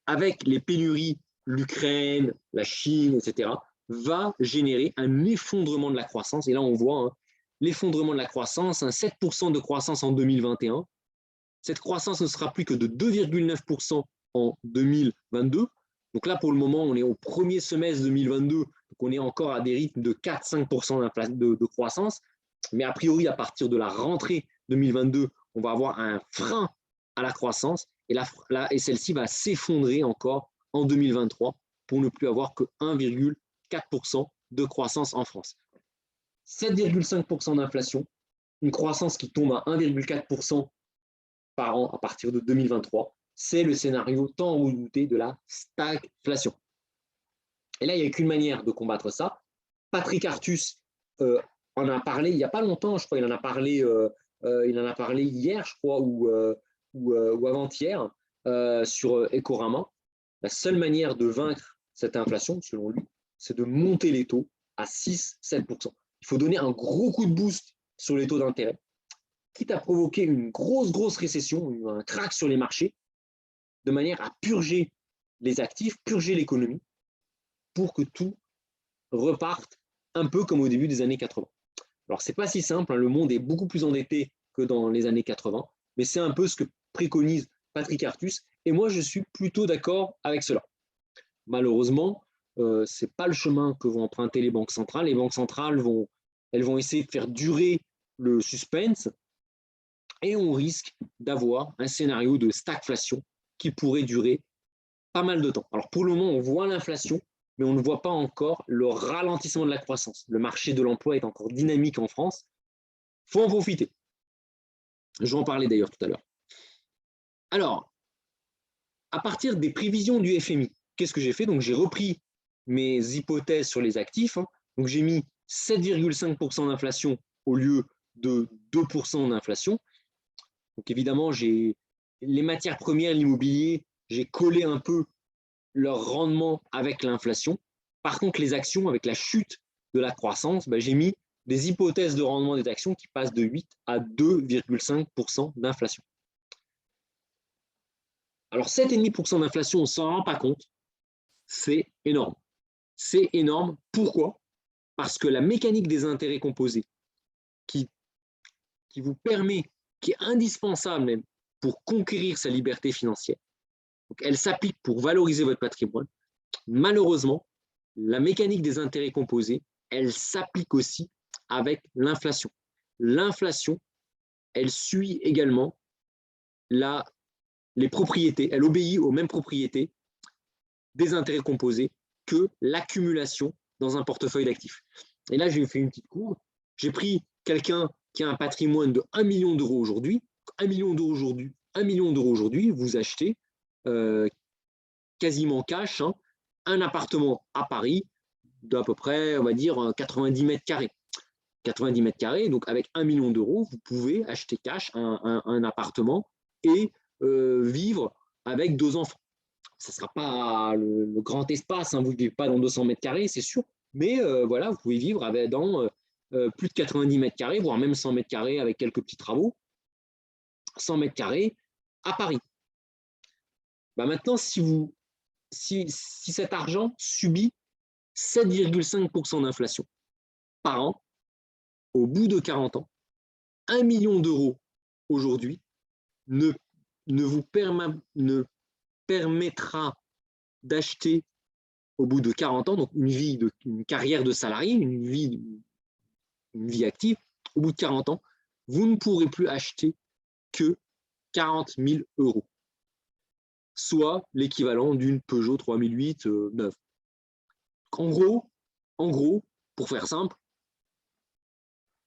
[SPEAKER 1] avec les pénuries, l'Ukraine, la Chine, etc., va générer un effondrement de la croissance. Et là, on voit l'effondrement de la croissance, 7% de croissance en 2021. Cette croissance ne sera plus que de 2,9% en 2022. Donc là, pour le moment, on est au premier semestre 2022, donc on est encore à des rythmes de 4-5% de croissance. Mais a priori, à partir de la rentrée 2022, on va avoir un frein à la croissance et celle-ci va s'effondrer encore en 2023 pour ne plus avoir que 1,4% de croissance en France. 7,5% d'inflation, une croissance qui tombe à 1,4% par an à partir de 2023, c'est le scénario tant redouté de la stagflation. Et là, il n'y a qu'une manière de combattre ça. Patrick Artus en a parlé il n'y a pas longtemps, je crois, il en a parlé hier, je crois, ou avant-hier, sur Ecorama. La seule manière de vaincre cette inflation, selon lui, c'est de monter les taux à 6-7%. Il faut donner un gros coup de boost sur les taux d'intérêt, quitte à provoquer une grosse récession, un crack sur les marchés, de manière à purger les actifs, purger l'économie, pour que tout reparte un peu comme au début des années 80. Alors, ce n'est pas si simple, le monde est beaucoup plus endetté que dans les années 80, mais c'est un peu ce que préconise Patrick Artus, et moi, je suis plutôt d'accord avec cela. Malheureusement, ce n'est pas le chemin que vont emprunter les banques centrales. Les banques centrales vont essayer de faire durer le suspense, et on risque d'avoir un scénario de stagflation qui pourrait durer pas mal de temps. Alors, pour le moment, on voit l'inflation, mais on ne voit pas encore le ralentissement de la croissance. Le marché de l'emploi est encore dynamique en France. Il faut en profiter. Je vais en parler d'ailleurs tout à l'heure. Alors, à partir des prévisions du FMI, qu'est-ce que j'ai fait? Donc, j'ai repris mes hypothèses sur les actifs. Donc, j'ai mis 7,5% d'inflation au lieu de 2% d'inflation. Donc, évidemment, j'ai les matières premières, l'immobilier, j'ai collé un peu leur rendement avec l'inflation. Par contre, les actions, avec la chute de la croissance, j'ai mis des hypothèses de rendement des actions qui passent de 8 à 2,5% d'inflation. Alors, 7,5% d'inflation, on ne s'en rend pas compte, c'est énorme. C'est énorme. Pourquoi? Parce que la mécanique des intérêts composés, qui vous permet, qui est indispensable même pour conquérir sa liberté financière, donc elle s'applique pour valoriser votre patrimoine. Malheureusement, la mécanique des intérêts composés, elle s'applique aussi avec l'inflation. L'inflation, elle suit également les propriétés, elle obéit aux mêmes propriétés des intérêts composés que l'accumulation dans un portefeuille d'actifs. Et là, j'ai fait une petite courbe. J'ai pris quelqu'un qui a un patrimoine de 1 million d'euros aujourd'hui. 1 million d'euros aujourd'hui, vous achetez quasiment cash un appartement à Paris d'à peu près, on va dire, 90 mètres carrés. 90 mètres carrés, donc avec 1 million d'euros, vous pouvez acheter cash un appartement et vivre avec 2 enfants. Ça ne sera pas le grand espace, vous ne vivez pas dans 200 mètres carrés, c'est sûr, mais voilà, vous pouvez vivre dans plus de 90 mètres carrés, voire même 100 mètres carrés avec quelques petits travaux, 100 mètres carrés à Paris. Bah maintenant, si cet argent subit 7,5% d'inflation par an, au bout de 40 ans, 1 million d'euros aujourd'hui ne vous permettra d'acheter au bout de 40 ans, donc une carrière de salarié, une vie active, au bout de 40 ans, vous ne pourrez plus acheter que 40 000 euros, soit l'équivalent d'une Peugeot 3008 neuve. En gros, pour faire simple,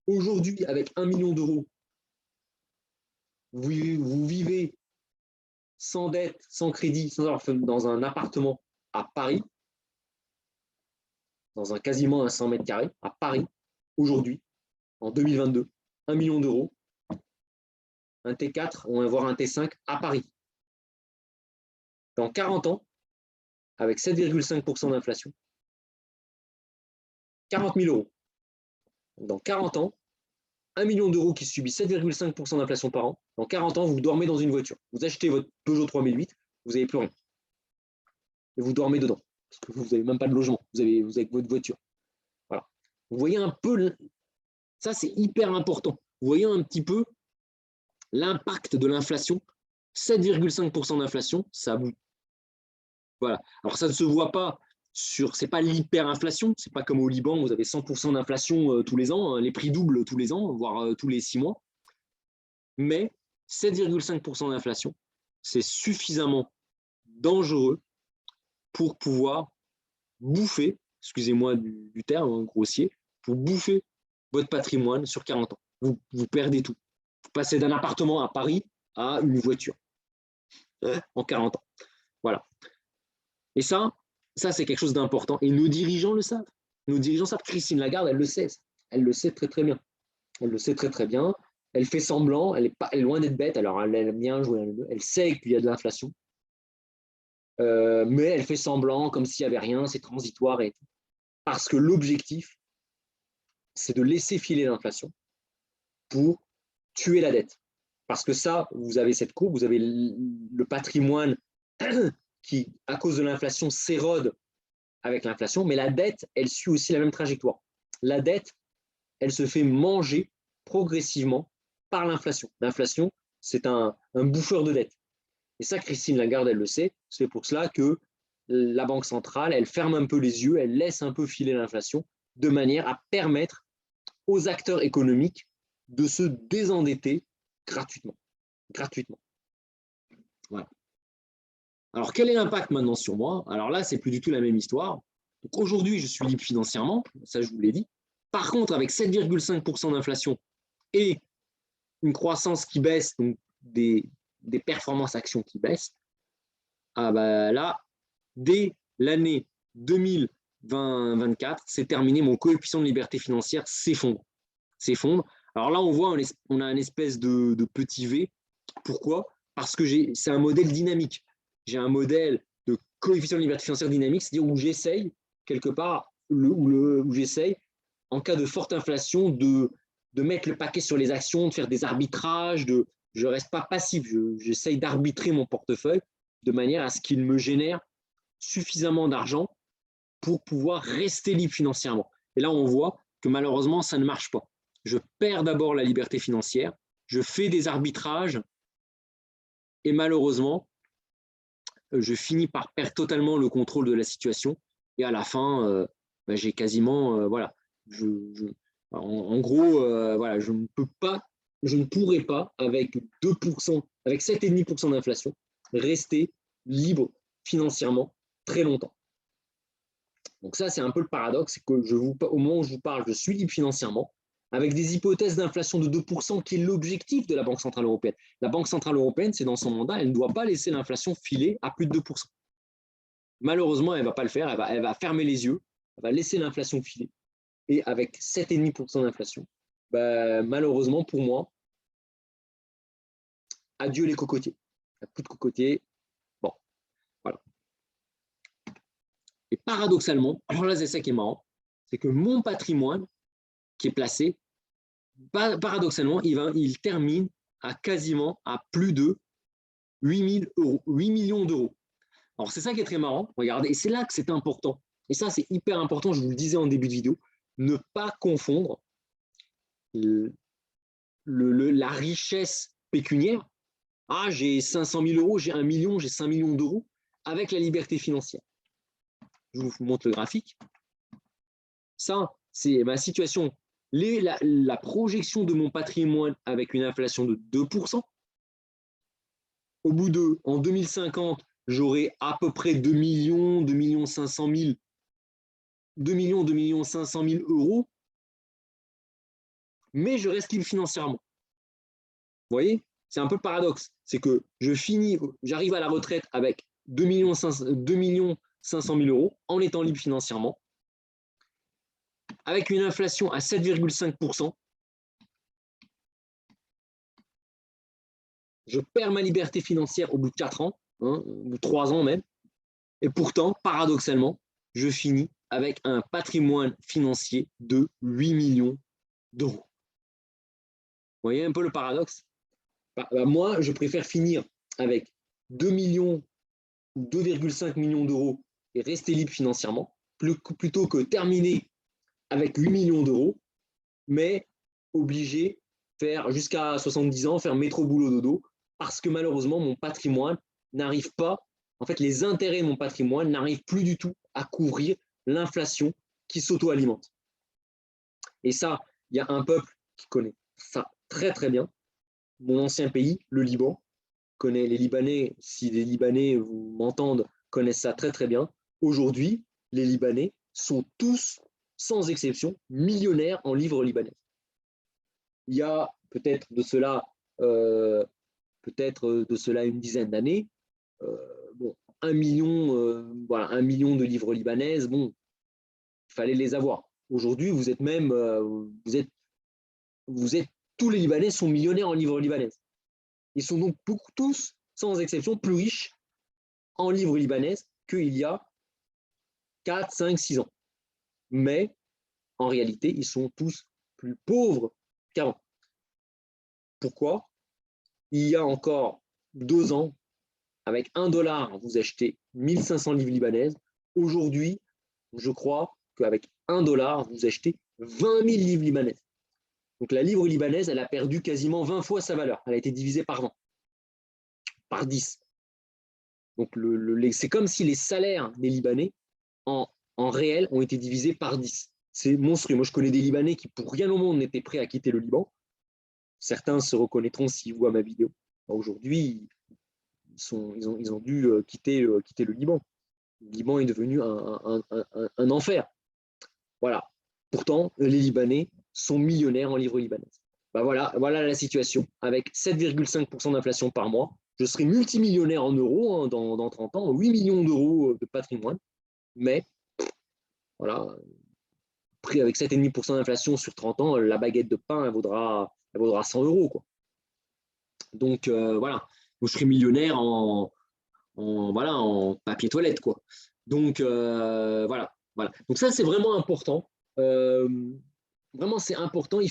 [SPEAKER 1] aujourd'hui, avec 1 million d'euros, vous vivez sans dette, sans crédit, dans un appartement à Paris, dans quasiment un 100 mètres carrés, à Paris, aujourd'hui, en 2022, 1 million d'euros, un T4, on va voir un T5 à Paris. Dans 40 ans, avec 7,5% d'inflation, 40 000 euros. Dans 40 ans, 1 million d'euros qui subit 7,5% d'inflation par an. Dans 40 ans, vous dormez dans une voiture. Vous achetez votre Peugeot 3008, vous n'avez plus rien. Et vous dormez dedans, parce que vous n'avez même pas de logement. Vous avez votre voiture. Voilà. Vous voyez un peu, ça c'est hyper important. Vous voyez un petit peu l'impact de l'inflation. 7,5% d'inflation, ça vous... Voilà. Alors ça ne se voit pas c'est pas l'hyperinflation, c'est pas comme au Liban, vous avez 100% d'inflation tous les ans, les prix doublent tous les ans, voire tous les 6 mois. Mais 7,5% d'inflation, c'est suffisamment dangereux pour pouvoir bouffer, excusez-moi du terme grossier, pour bouffer votre patrimoine sur 40 ans. Vous perdez tout. Vous passez d'un appartement à Paris à une voiture en 40 ans. Voilà. Et ça c'est quelque chose d'important. Et nos dirigeants le savent. Nos dirigeants savent. Christine Lagarde, elle le sait. Elle le sait très, très bien. Elle le sait très, très bien. Elle fait semblant. Elle est loin d'être bête. Alors, elle aime bien jouer. Elle sait qu'il y a de l'inflation. Mais elle fait semblant comme s'il n'y avait rien. C'est transitoire et tout. Parce que l'objectif, c'est de laisser filer l'inflation pour tuer la dette. Parce que ça, vous avez cette courbe, vous avez le patrimoine qui, à cause de l'inflation, s'érode avec l'inflation, mais la dette, elle suit aussi la même trajectoire. La dette, elle se fait manger progressivement par l'inflation. L'inflation, c'est un bouffeur de dette. Et ça, Christine Lagarde, elle le sait. C'est pour cela que la Banque centrale, elle ferme un peu les yeux, elle laisse un peu filer l'inflation de manière à permettre aux acteurs économiques de se désendetter gratuitement. Voilà. Alors, quel est l'impact maintenant sur moi? Alors là, c'est plus du tout la même histoire. Donc aujourd'hui, je suis libre financièrement, ça je vous l'ai dit. Par contre, avec 7,5% d'inflation et une croissance qui baisse, donc des performances actions qui baissent, ah bah là, dès l'année 2024, c'est terminé, mon coefficient de liberté financière s'effondre. Alors là, on voit, on a une espèce de petit V. Pourquoi? Parce que c'est un modèle dynamique. J'ai un modèle de coefficient de liberté financière dynamique, c'est-à-dire où j'essaye, quelque part, où j'essaye, en cas de forte inflation, de mettre le paquet sur les actions, de faire des arbitrages, je ne reste pas passif, j'essaye d'arbitrer mon portefeuille de manière à ce qu'il me génère suffisamment d'argent pour pouvoir rester libre financièrement. Et là, on voit que malheureusement, ça ne marche pas. Je perds d'abord la liberté financière, je fais des arbitrages et malheureusement, je finis par perdre totalement le contrôle de la situation et à la fin, j'ai quasiment, voilà, en gros, voilà, je ne pourrais pas, avec 2%, avec 7,5% d'inflation, rester libre financièrement très longtemps. Donc ça, c'est un peu le paradoxe, c'est que au moment où je vous parle, je suis libre financièrement, avec des hypothèses d'inflation de 2%, qui est l'objectif de la Banque centrale européenne. La Banque centrale européenne, c'est dans son mandat, elle ne doit pas laisser l'inflation filer à plus de 2%. Malheureusement, elle ne va pas le faire, elle va fermer les yeux, elle va laisser l'inflation filer. Et avec 7,5% d'inflation, malheureusement pour moi, adieu les cocotiers. Il n'y a plus de cocotiers. Bon, voilà. Et paradoxalement, alors là, c'est ça qui est marrant, c'est que mon patrimoine, qui est placé, paradoxalement, il termine à quasiment à plus de 8 millions d'euros. Alors, c'est ça qui est très marrant. Regardez, et c'est là que c'est important. Et ça, c'est hyper important, je vous le disais en début de vidéo, ne pas confondre la richesse pécuniaire. Ah, j'ai 500 000 euros, j'ai 1 million, j'ai 5 millions d'euros, avec la liberté financière. Je vous montre le graphique. Ça, c'est ma situation. La projection de mon patrimoine avec une inflation de 2%. Au bout en 2050, j'aurai à peu près 2 millions, 2 millions 500 000, 2 millions, 2 millions 500 000 euros, mais je reste libre financièrement. Vous voyez, c'est un peu le paradoxe. C'est que j'arrive à la retraite avec 2 millions 500 000 euros en étant libre financièrement, avec une inflation à 7,5%. Je perds ma liberté financière au bout de 4 ans, hein, au bout de 3 ans même, et pourtant, paradoxalement, je finis avec un patrimoine financier de 8 millions d'euros. Vous voyez un peu le paradoxe? Moi, je préfère finir avec 2 millions ou 2,5 millions d'euros et rester libre financièrement, plutôt que terminer avec 8 millions d'euros, mais obligé faire jusqu'à 70 ans, faire métro boulot dodo, parce que malheureusement, mon patrimoine n'arrive pas, en fait, les intérêts de mon patrimoine n'arrivent plus du tout à couvrir l'inflation qui s'auto-alimente. Et ça, il y a un peuple qui connaît ça très très bien. Mon ancien pays, le Liban, connaît les Libanais, si les Libanais vous m'entendent, connaissent ça très très bien. Aujourd'hui, les Libanais sont tous, sans exception, millionnaires en livres libanais. Il y a peut-être de cela une dizaine d'années, bon, 1 million, voilà, 1 million de livres libanaises, bon, il fallait les avoir. Aujourd'hui, vous êtes même, tous les Libanais sont millionnaires en livres libanaises. Ils sont donc tous, sans exception, plus riches en livres libanaises qu'il y a 4, 5, 6 ans. Mais en réalité, ils sont tous plus pauvres qu'avant. Pourquoi? Il y a encore 2 ans, avec 1 $, vous achetez 1500 livres libanaises. Aujourd'hui, je crois qu'avec 1 $, vous achetez 20 000 livres libanaises. Donc la livre libanaise, elle a perdu quasiment 20 fois sa valeur. Elle a été divisée par 20, par 10. Donc c'est comme si les salaires des Libanais, en réel, ont été divisés par 10. C'est monstrueux. Moi, je connais des Libanais qui, pour rien au monde, n'étaient prêts à quitter le Liban. Certains se reconnaîtront s'ils voient ma vidéo. Aujourd'hui, ils ont dû quitter le Liban. Le Liban est devenu un enfer. Voilà. Pourtant, les Libanais sont millionnaires en livres libanaises. Voilà la situation. Avec 7,5% d'inflation par mois, je serai multimillionnaire en euros dans 30 ans, 8 millions d'euros de patrimoine. Mais, voilà, avec 7,5% d'inflation sur 30 ans, la baguette de pain, elle vaudra 100 euros, quoi. Donc, voilà. Je serai millionnaire en papier toilette, quoi. Donc, voilà. Donc ça, c'est vraiment important. Vraiment, c'est important. Si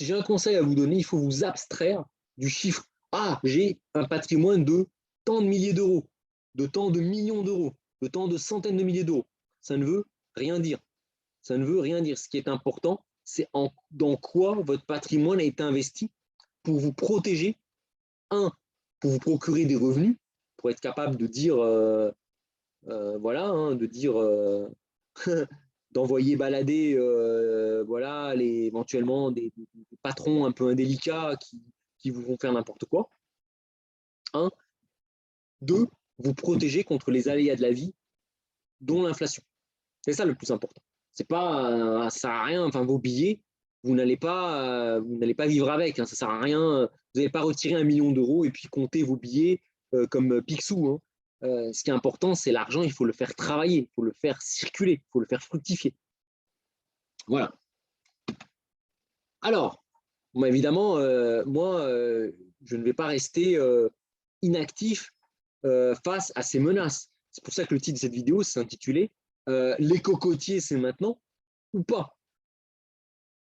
[SPEAKER 1] j'ai un conseil à vous donner, il faut vous abstraire du chiffre. Ah, j'ai un patrimoine de tant de milliers d'euros, de tant de millions d'euros, de tant de centaines de milliers d'euros. Ça ne veut rien dire. Ça ne veut rien dire. Ce qui est important, c'est dans quoi votre patrimoine est investi pour vous protéger, pour vous procurer des revenus, pour être capable de dire, d'envoyer balader éventuellement des patrons un peu indélicats qui vous vont faire n'importe quoi. 2, vous protéger contre les aléas de la vie, dont l'inflation. C'est ça le plus important. C'est pas, ça sert à rien, enfin vos billets, vous n'allez pas vivre avec, hein, ça sert à rien. Vous n'allez pas retirer 1 million d'euros et puis compter vos billets comme Picsou. Hein. Ce qui est important, c'est l'argent, il faut le faire travailler, il faut le faire circuler, il faut le faire fructifier. Voilà. Alors, bon, évidemment, moi, je ne vais pas rester inactif face à ces menaces. C'est pour ça que le titre de cette vidéo s'est intitulé « Les cocotiers, c'est maintenant ». ou pas?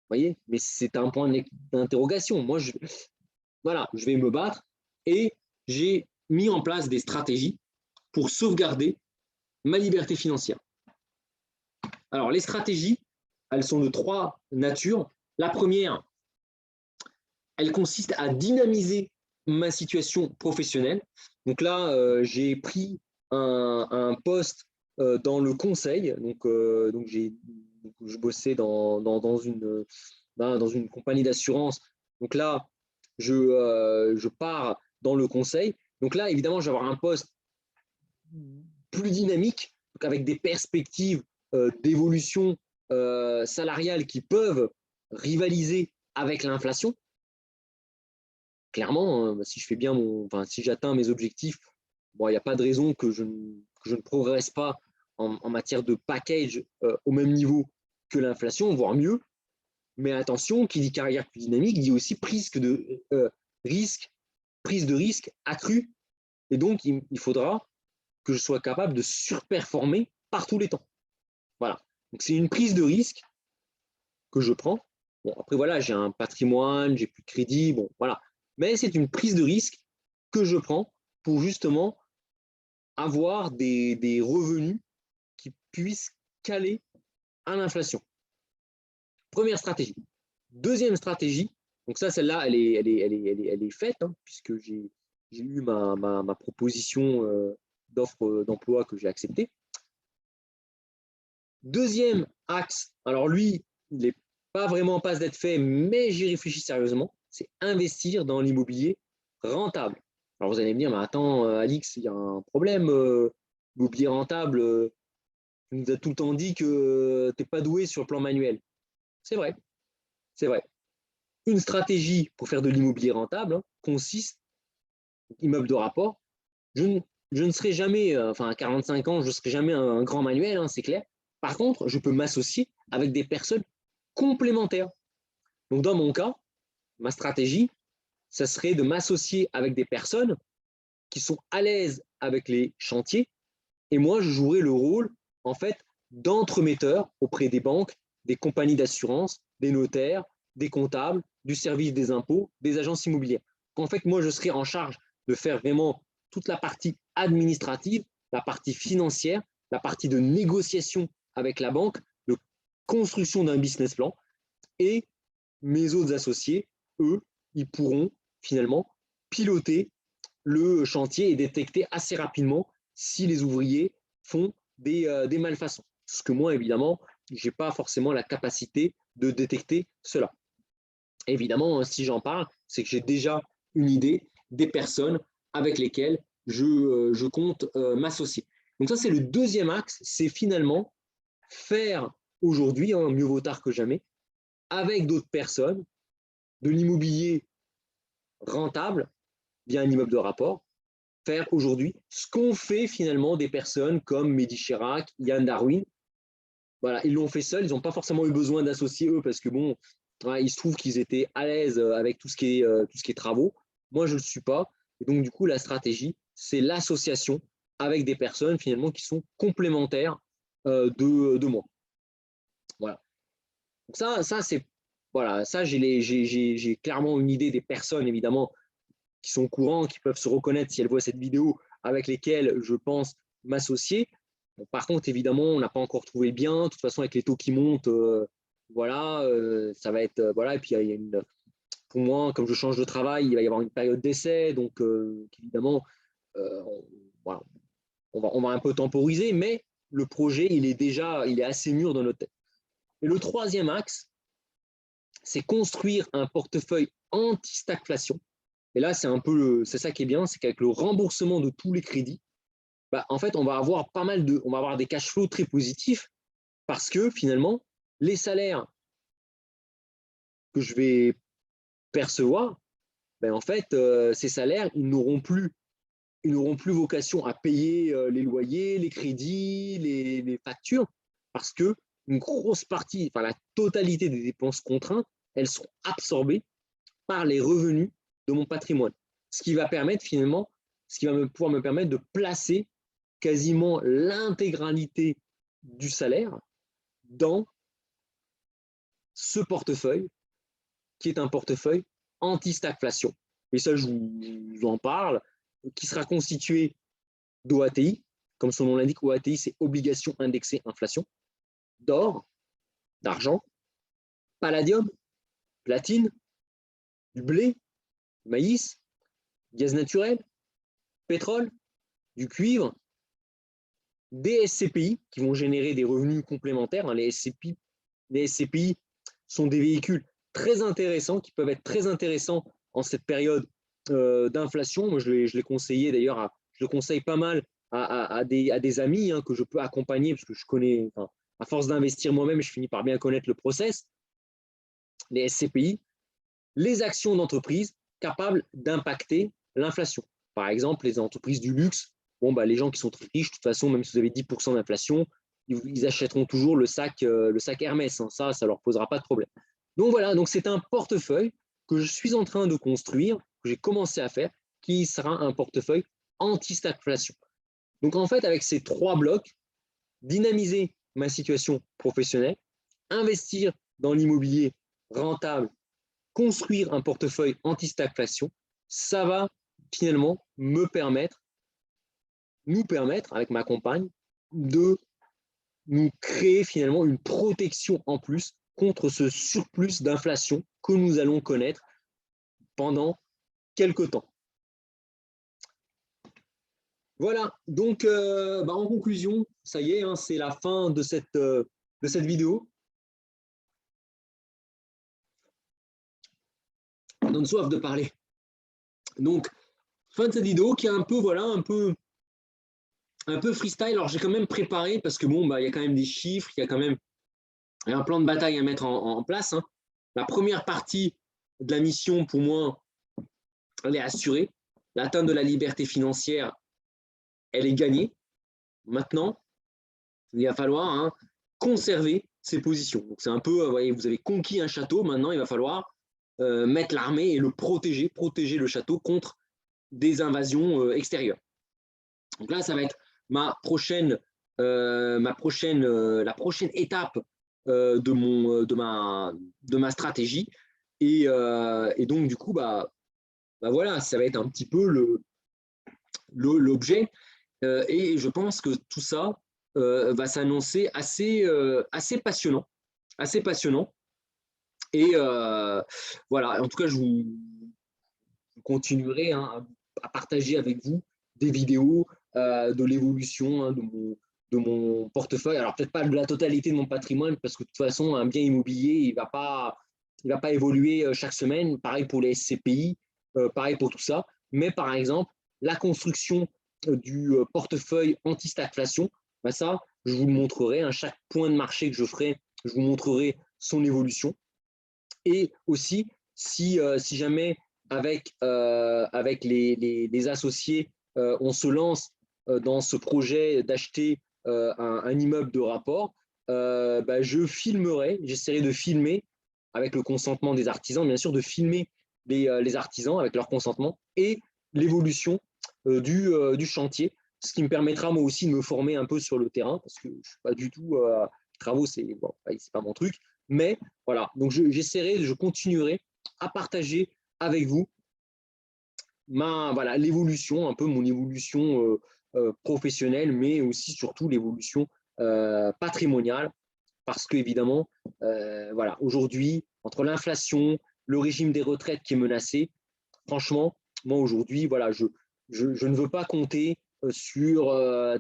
[SPEAKER 1] Vous voyez? Mais c'est un point d'interrogation. Moi, voilà, je vais me battre et j'ai mis en place des stratégies pour sauvegarder ma liberté financière. Alors, les stratégies, elles sont de trois natures. La première, elle consiste à dynamiser ma situation professionnelle. Donc là, j'ai pris un poste dans le conseil. Donc je bossais dans une compagnie d'assurance. Donc là, je pars dans le conseil. Donc là, évidemment, je vais avoir un poste plus dynamique, donc avec des perspectives d'évolution salariale qui peuvent rivaliser avec l'inflation. Clairement, si je fais bien si j'atteins mes objectifs, bon, il n'y a pas de raison que je ne progresse pas en matière de package au même niveau que l'inflation, voire mieux. Mais attention, qui dit carrière plus dynamique dit aussi prise de risque accrue. Et donc, il faudra que je sois capable de surperformer par tous les temps. Voilà. Donc, c'est une prise de risque que je prends. Bon, après, voilà, j'ai un patrimoine, j'ai plus de crédit, bon, voilà. Mais c'est une prise de risque que je prends pour justement avoir des revenus qui puissent caler à l'inflation. Première stratégie. Deuxième stratégie, donc ça, celle-là, elle est faite, hein, puisque j'ai eu ma proposition d'offre d'emploi que j'ai acceptée. Deuxième axe, alors lui, il n'est pas vraiment en passe d'être fait, mais j'y réfléchis sérieusement, c'est investir dans l'immobilier rentable. Alors vous allez me dire, mais attends, Alix, il y a un problème, l'immobilier rentable, tu nous as tout le temps dit que tu n'es pas doué sur le plan manuel. C'est vrai, c'est vrai. Une stratégie pour faire de l'immobilier rentable consiste, immeuble de rapport, je ne serai jamais, à 45 ans, je ne serai jamais un grand manuel, hein, c'est clair. Par contre, je peux m'associer avec des personnes complémentaires. Donc, dans mon cas, ma stratégie, ça serait de m'associer avec des personnes qui sont à l'aise avec les chantiers. Et moi, je jouerai le rôle, en fait, d'entremetteur auprès des banques, des compagnies d'assurance, des notaires, des comptables, du service des impôts, des agences immobilières. En fait, moi, je serai en charge de faire vraiment toute la partie administrative, la partie financière, la partie de négociation avec la banque, de construction d'un business plan. Et mes autres associés, eux, ils pourront finalement piloter le chantier et détecter assez rapidement si les ouvriers font des malfaçons. Parce que moi, évidemment, je n'ai pas forcément la capacité de détecter cela. Évidemment, si j'en parle, c'est que j'ai déjà une idée des personnes avec lesquelles je compte m'associer. Donc ça, c'est le deuxième axe, c'est finalement faire aujourd'hui, hein, mieux vaut tard que jamais, avec d'autres personnes, de l'immobilier rentable via un immeuble de rapport, faire aujourd'hui ce qu'ont fait finalement des personnes comme Mehdi Chirac, Yann Darwin. Voilà, ils l'ont fait seuls, ils n'ont pas forcément eu besoin d'associer eux parce que bon, ouais, il se trouve qu'ils étaient à l'aise avec tout ce qui est travaux. Moi, je ne le suis pas. Et donc, du coup, la stratégie, c'est l'association avec des personnes finalement qui sont complémentaires de moi. Voilà. Donc ça c'est voilà, ça j'ai clairement une idée des personnes évidemment qui sont au courant, qui peuvent se reconnaître si elles voient cette vidéo, avec lesquelles je pense m'associer. Bon, par contre, évidemment, on n'a pas encore trouvé le bien. De toute façon, avec les taux qui montent, voilà, ça va être voilà. Et puis il y a pour moi, comme je change de travail, il va y avoir une période d'essai, donc évidemment, on, voilà, on va un peu temporiser, mais le projet, il est assez mûr dans notre tête. Et le troisième axe, c'est construire un portefeuille anti-stagflation. Et là, c'est ça qui est bien, c'est qu'avec le remboursement de tous les crédits, bah, en fait, on va avoir des cash flows très positifs parce que finalement, les salaires que je vais percevoir, ben, en fait, ces salaires, ils n'auront plus vocation à payer les loyers, les crédits, les factures, parce que une grosse partie, enfin la totalité des dépenses contraintes, elles sont absorbées par les revenus de mon patrimoine. Ce qui va pouvoir me permettre de placer quasiment l'intégralité du salaire dans ce portefeuille qui est un portefeuille anti-stagflation. Et ça, je vous en parle, qui sera constitué d'OATI, comme son nom l'indique, OATI, c'est obligation indexée inflation, d'or, d'argent, palladium, platine, du blé, du maïs, gaz naturel, pétrole, du cuivre, des SCPI qui vont générer des revenus complémentaires. Les SCPI sont des véhicules très intéressants qui peuvent être très intéressants en cette période d'inflation. Moi, je l'ai conseillé d'ailleurs, je le conseille pas mal à des amis que je peux accompagner parce que je connais, enfin, à force d'investir moi-même, je finis par bien connaître le process. Les SCPI, les actions d'entreprise capables d'impacter l'inflation. Par exemple, les entreprises du luxe, bon, bah, les gens qui sont très riches, de toute façon, même si vous avez 10% d'inflation, ils achèteront toujours le sac Hermès. Hein. Ça ne leur posera pas de problème. Donc voilà, donc c'est un portefeuille que je suis en train de construire, que j'ai commencé à faire, qui sera un portefeuille anti-stagflation. Donc en fait, avec ces 3 blocs, dynamiser ma situation professionnelle, investir dans l'immobilier rentable, construire un portefeuille anti-stagflation, ça va finalement nous permettre, avec ma compagne, de nous créer finalement une protection en plus contre ce surplus d'inflation que nous allons connaître pendant quelques temps. Voilà, donc en conclusion, ça y est, hein, c'est la fin de cette vidéo. On donne soif de parler. Donc, fin de cette vidéo qui est un peu, voilà, un peu freestyle. Alors, j'ai quand même préparé parce que bon, il y a quand même des chiffres, il y a quand même un plan de bataille à mettre en place. Hein. La première partie de la mission, pour moi, elle est assurée. L'atteinte de la liberté financière, elle est gagnée. Maintenant, il va falloir conserver ses positions. Donc, c'est un peu, voyez, vous avez conquis un château. Maintenant, il va falloir mettre l'armée et le protéger le château contre des invasions extérieures. Donc là, ça va être la prochaine étape de ma stratégie. Et donc, du coup, voilà, ça va être un petit peu l'objet. Et je pense que tout ça va s'annoncer assez passionnant. Assez passionnant. Et voilà, en tout cas, je vous continuerai à partager avec vous des vidéos de l'évolution de mon portefeuille. Alors, peut-être pas de la totalité de mon patrimoine, parce que de toute façon, un bien immobilier, il va pas évoluer chaque semaine. Pareil pour les SCPI, pareil pour tout ça. Mais par exemple, la construction du portefeuille anti-stagflation, ça, je vous le montrerai. À chaque point de marché que je ferai, je vous montrerai son évolution. Et aussi, si jamais avec les associés, on se lance dans ce projet d'acheter un immeuble de rapport, je filmerai, j'essaierai de filmer avec le consentement des artisans, bien sûr, de filmer les artisans avec leur consentement et l'évolution du chantier, ce qui me permettra moi aussi de me former un peu sur le terrain, parce que je ne suis pas du tout, travaux, c'est pas mon truc, mais voilà, donc je continuerai à partager avec vous l'évolution, un peu mon évolution professionnelle, mais aussi surtout l'évolution patrimoniale, parce qu'évidemment, voilà, aujourd'hui, entre l'inflation, le régime des retraites qui est menacé, franchement, moi aujourd'hui, voilà, je ne veux pas compter sur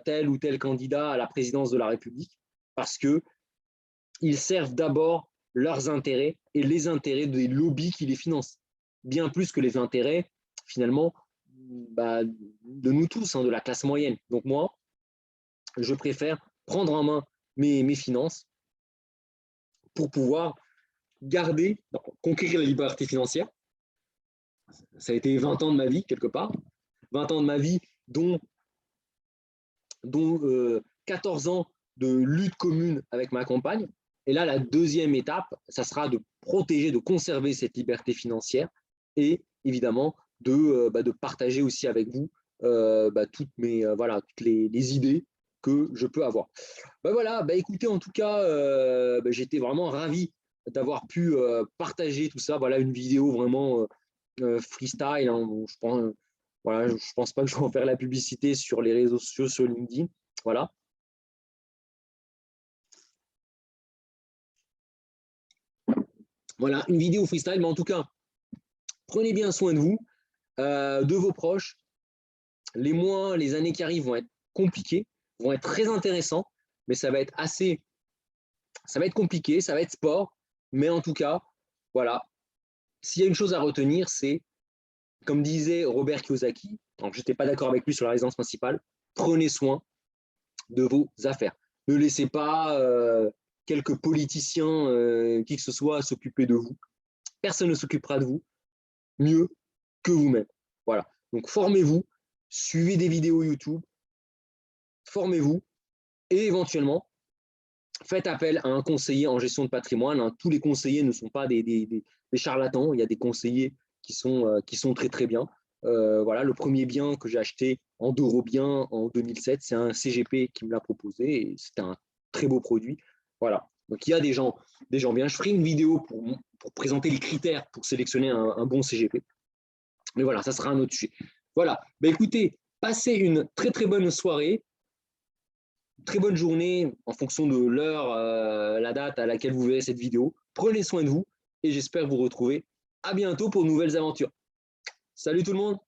[SPEAKER 1] tel ou tel candidat à la présidence de la République, parce qu'ils servent d'abord leurs intérêts et les intérêts des lobbies qui les financent, bien plus que les intérêts, finalement, de nous tous, de la classe moyenne. Donc moi, je préfère prendre en main mes finances pour pouvoir conquérir la liberté financière. Ça a été 20 ans de ma vie, quelque part. 20 ans de ma vie, dont 14 ans de lutte commune avec ma compagne. Et là, la deuxième étape, ça sera de protéger, de conserver cette liberté financière et évidemment de partager aussi avec vous toutes les idées que je peux avoir. Voilà, écoutez, en tout cas, j'étais vraiment ravi d'avoir pu partager tout ça. Voilà, une vidéo vraiment freestyle. Hein, je pense, voilà, je pense pas que je vais en faire la publicité sur les réseaux sociaux, sur LinkedIn. Voilà. Voilà, une vidéo freestyle, mais en tout cas, prenez bien soin de vous, de vos proches. Les mois, les années qui arrivent vont être compliqués, vont être très intéressants, mais ça va être compliqué, ça va être sport, mais en tout cas, voilà, s'il y a une chose à retenir, c'est, comme disait Robert Kiyosaki, donc je n'étais pas d'accord avec lui sur la résidence principale, prenez soin de vos affaires. Ne laissez pas quelques politiciens, qui que ce soit, s'occuper de vous. Personne ne s'occupera de vous mieux que vous-même. Voilà. Donc formez-vous, suivez des vidéos YouTube, formez-vous et éventuellement faites appel à un conseiller en gestion de patrimoine. Hein. Tous les conseillers ne sont pas des charlatans. Il y a des conseillers qui sont très très bien. Voilà, le premier bien que j'ai acheté en Dorobien en 2007, c'est un CGP qui me l'a proposé et c'était un très beau produit. Voilà. Donc il y a des gens bien. Je ferai une vidéo pour présenter les critères pour sélectionner un bon CGP. Mais voilà, ça sera un autre sujet. Voilà. Ben, écoutez, passez une très très bonne soirée. Très bonne journée en fonction de l'heure, la date à laquelle vous verrez cette vidéo. Prenez soin de vous et j'espère vous retrouver à bientôt pour de nouvelles aventures. Salut tout le monde!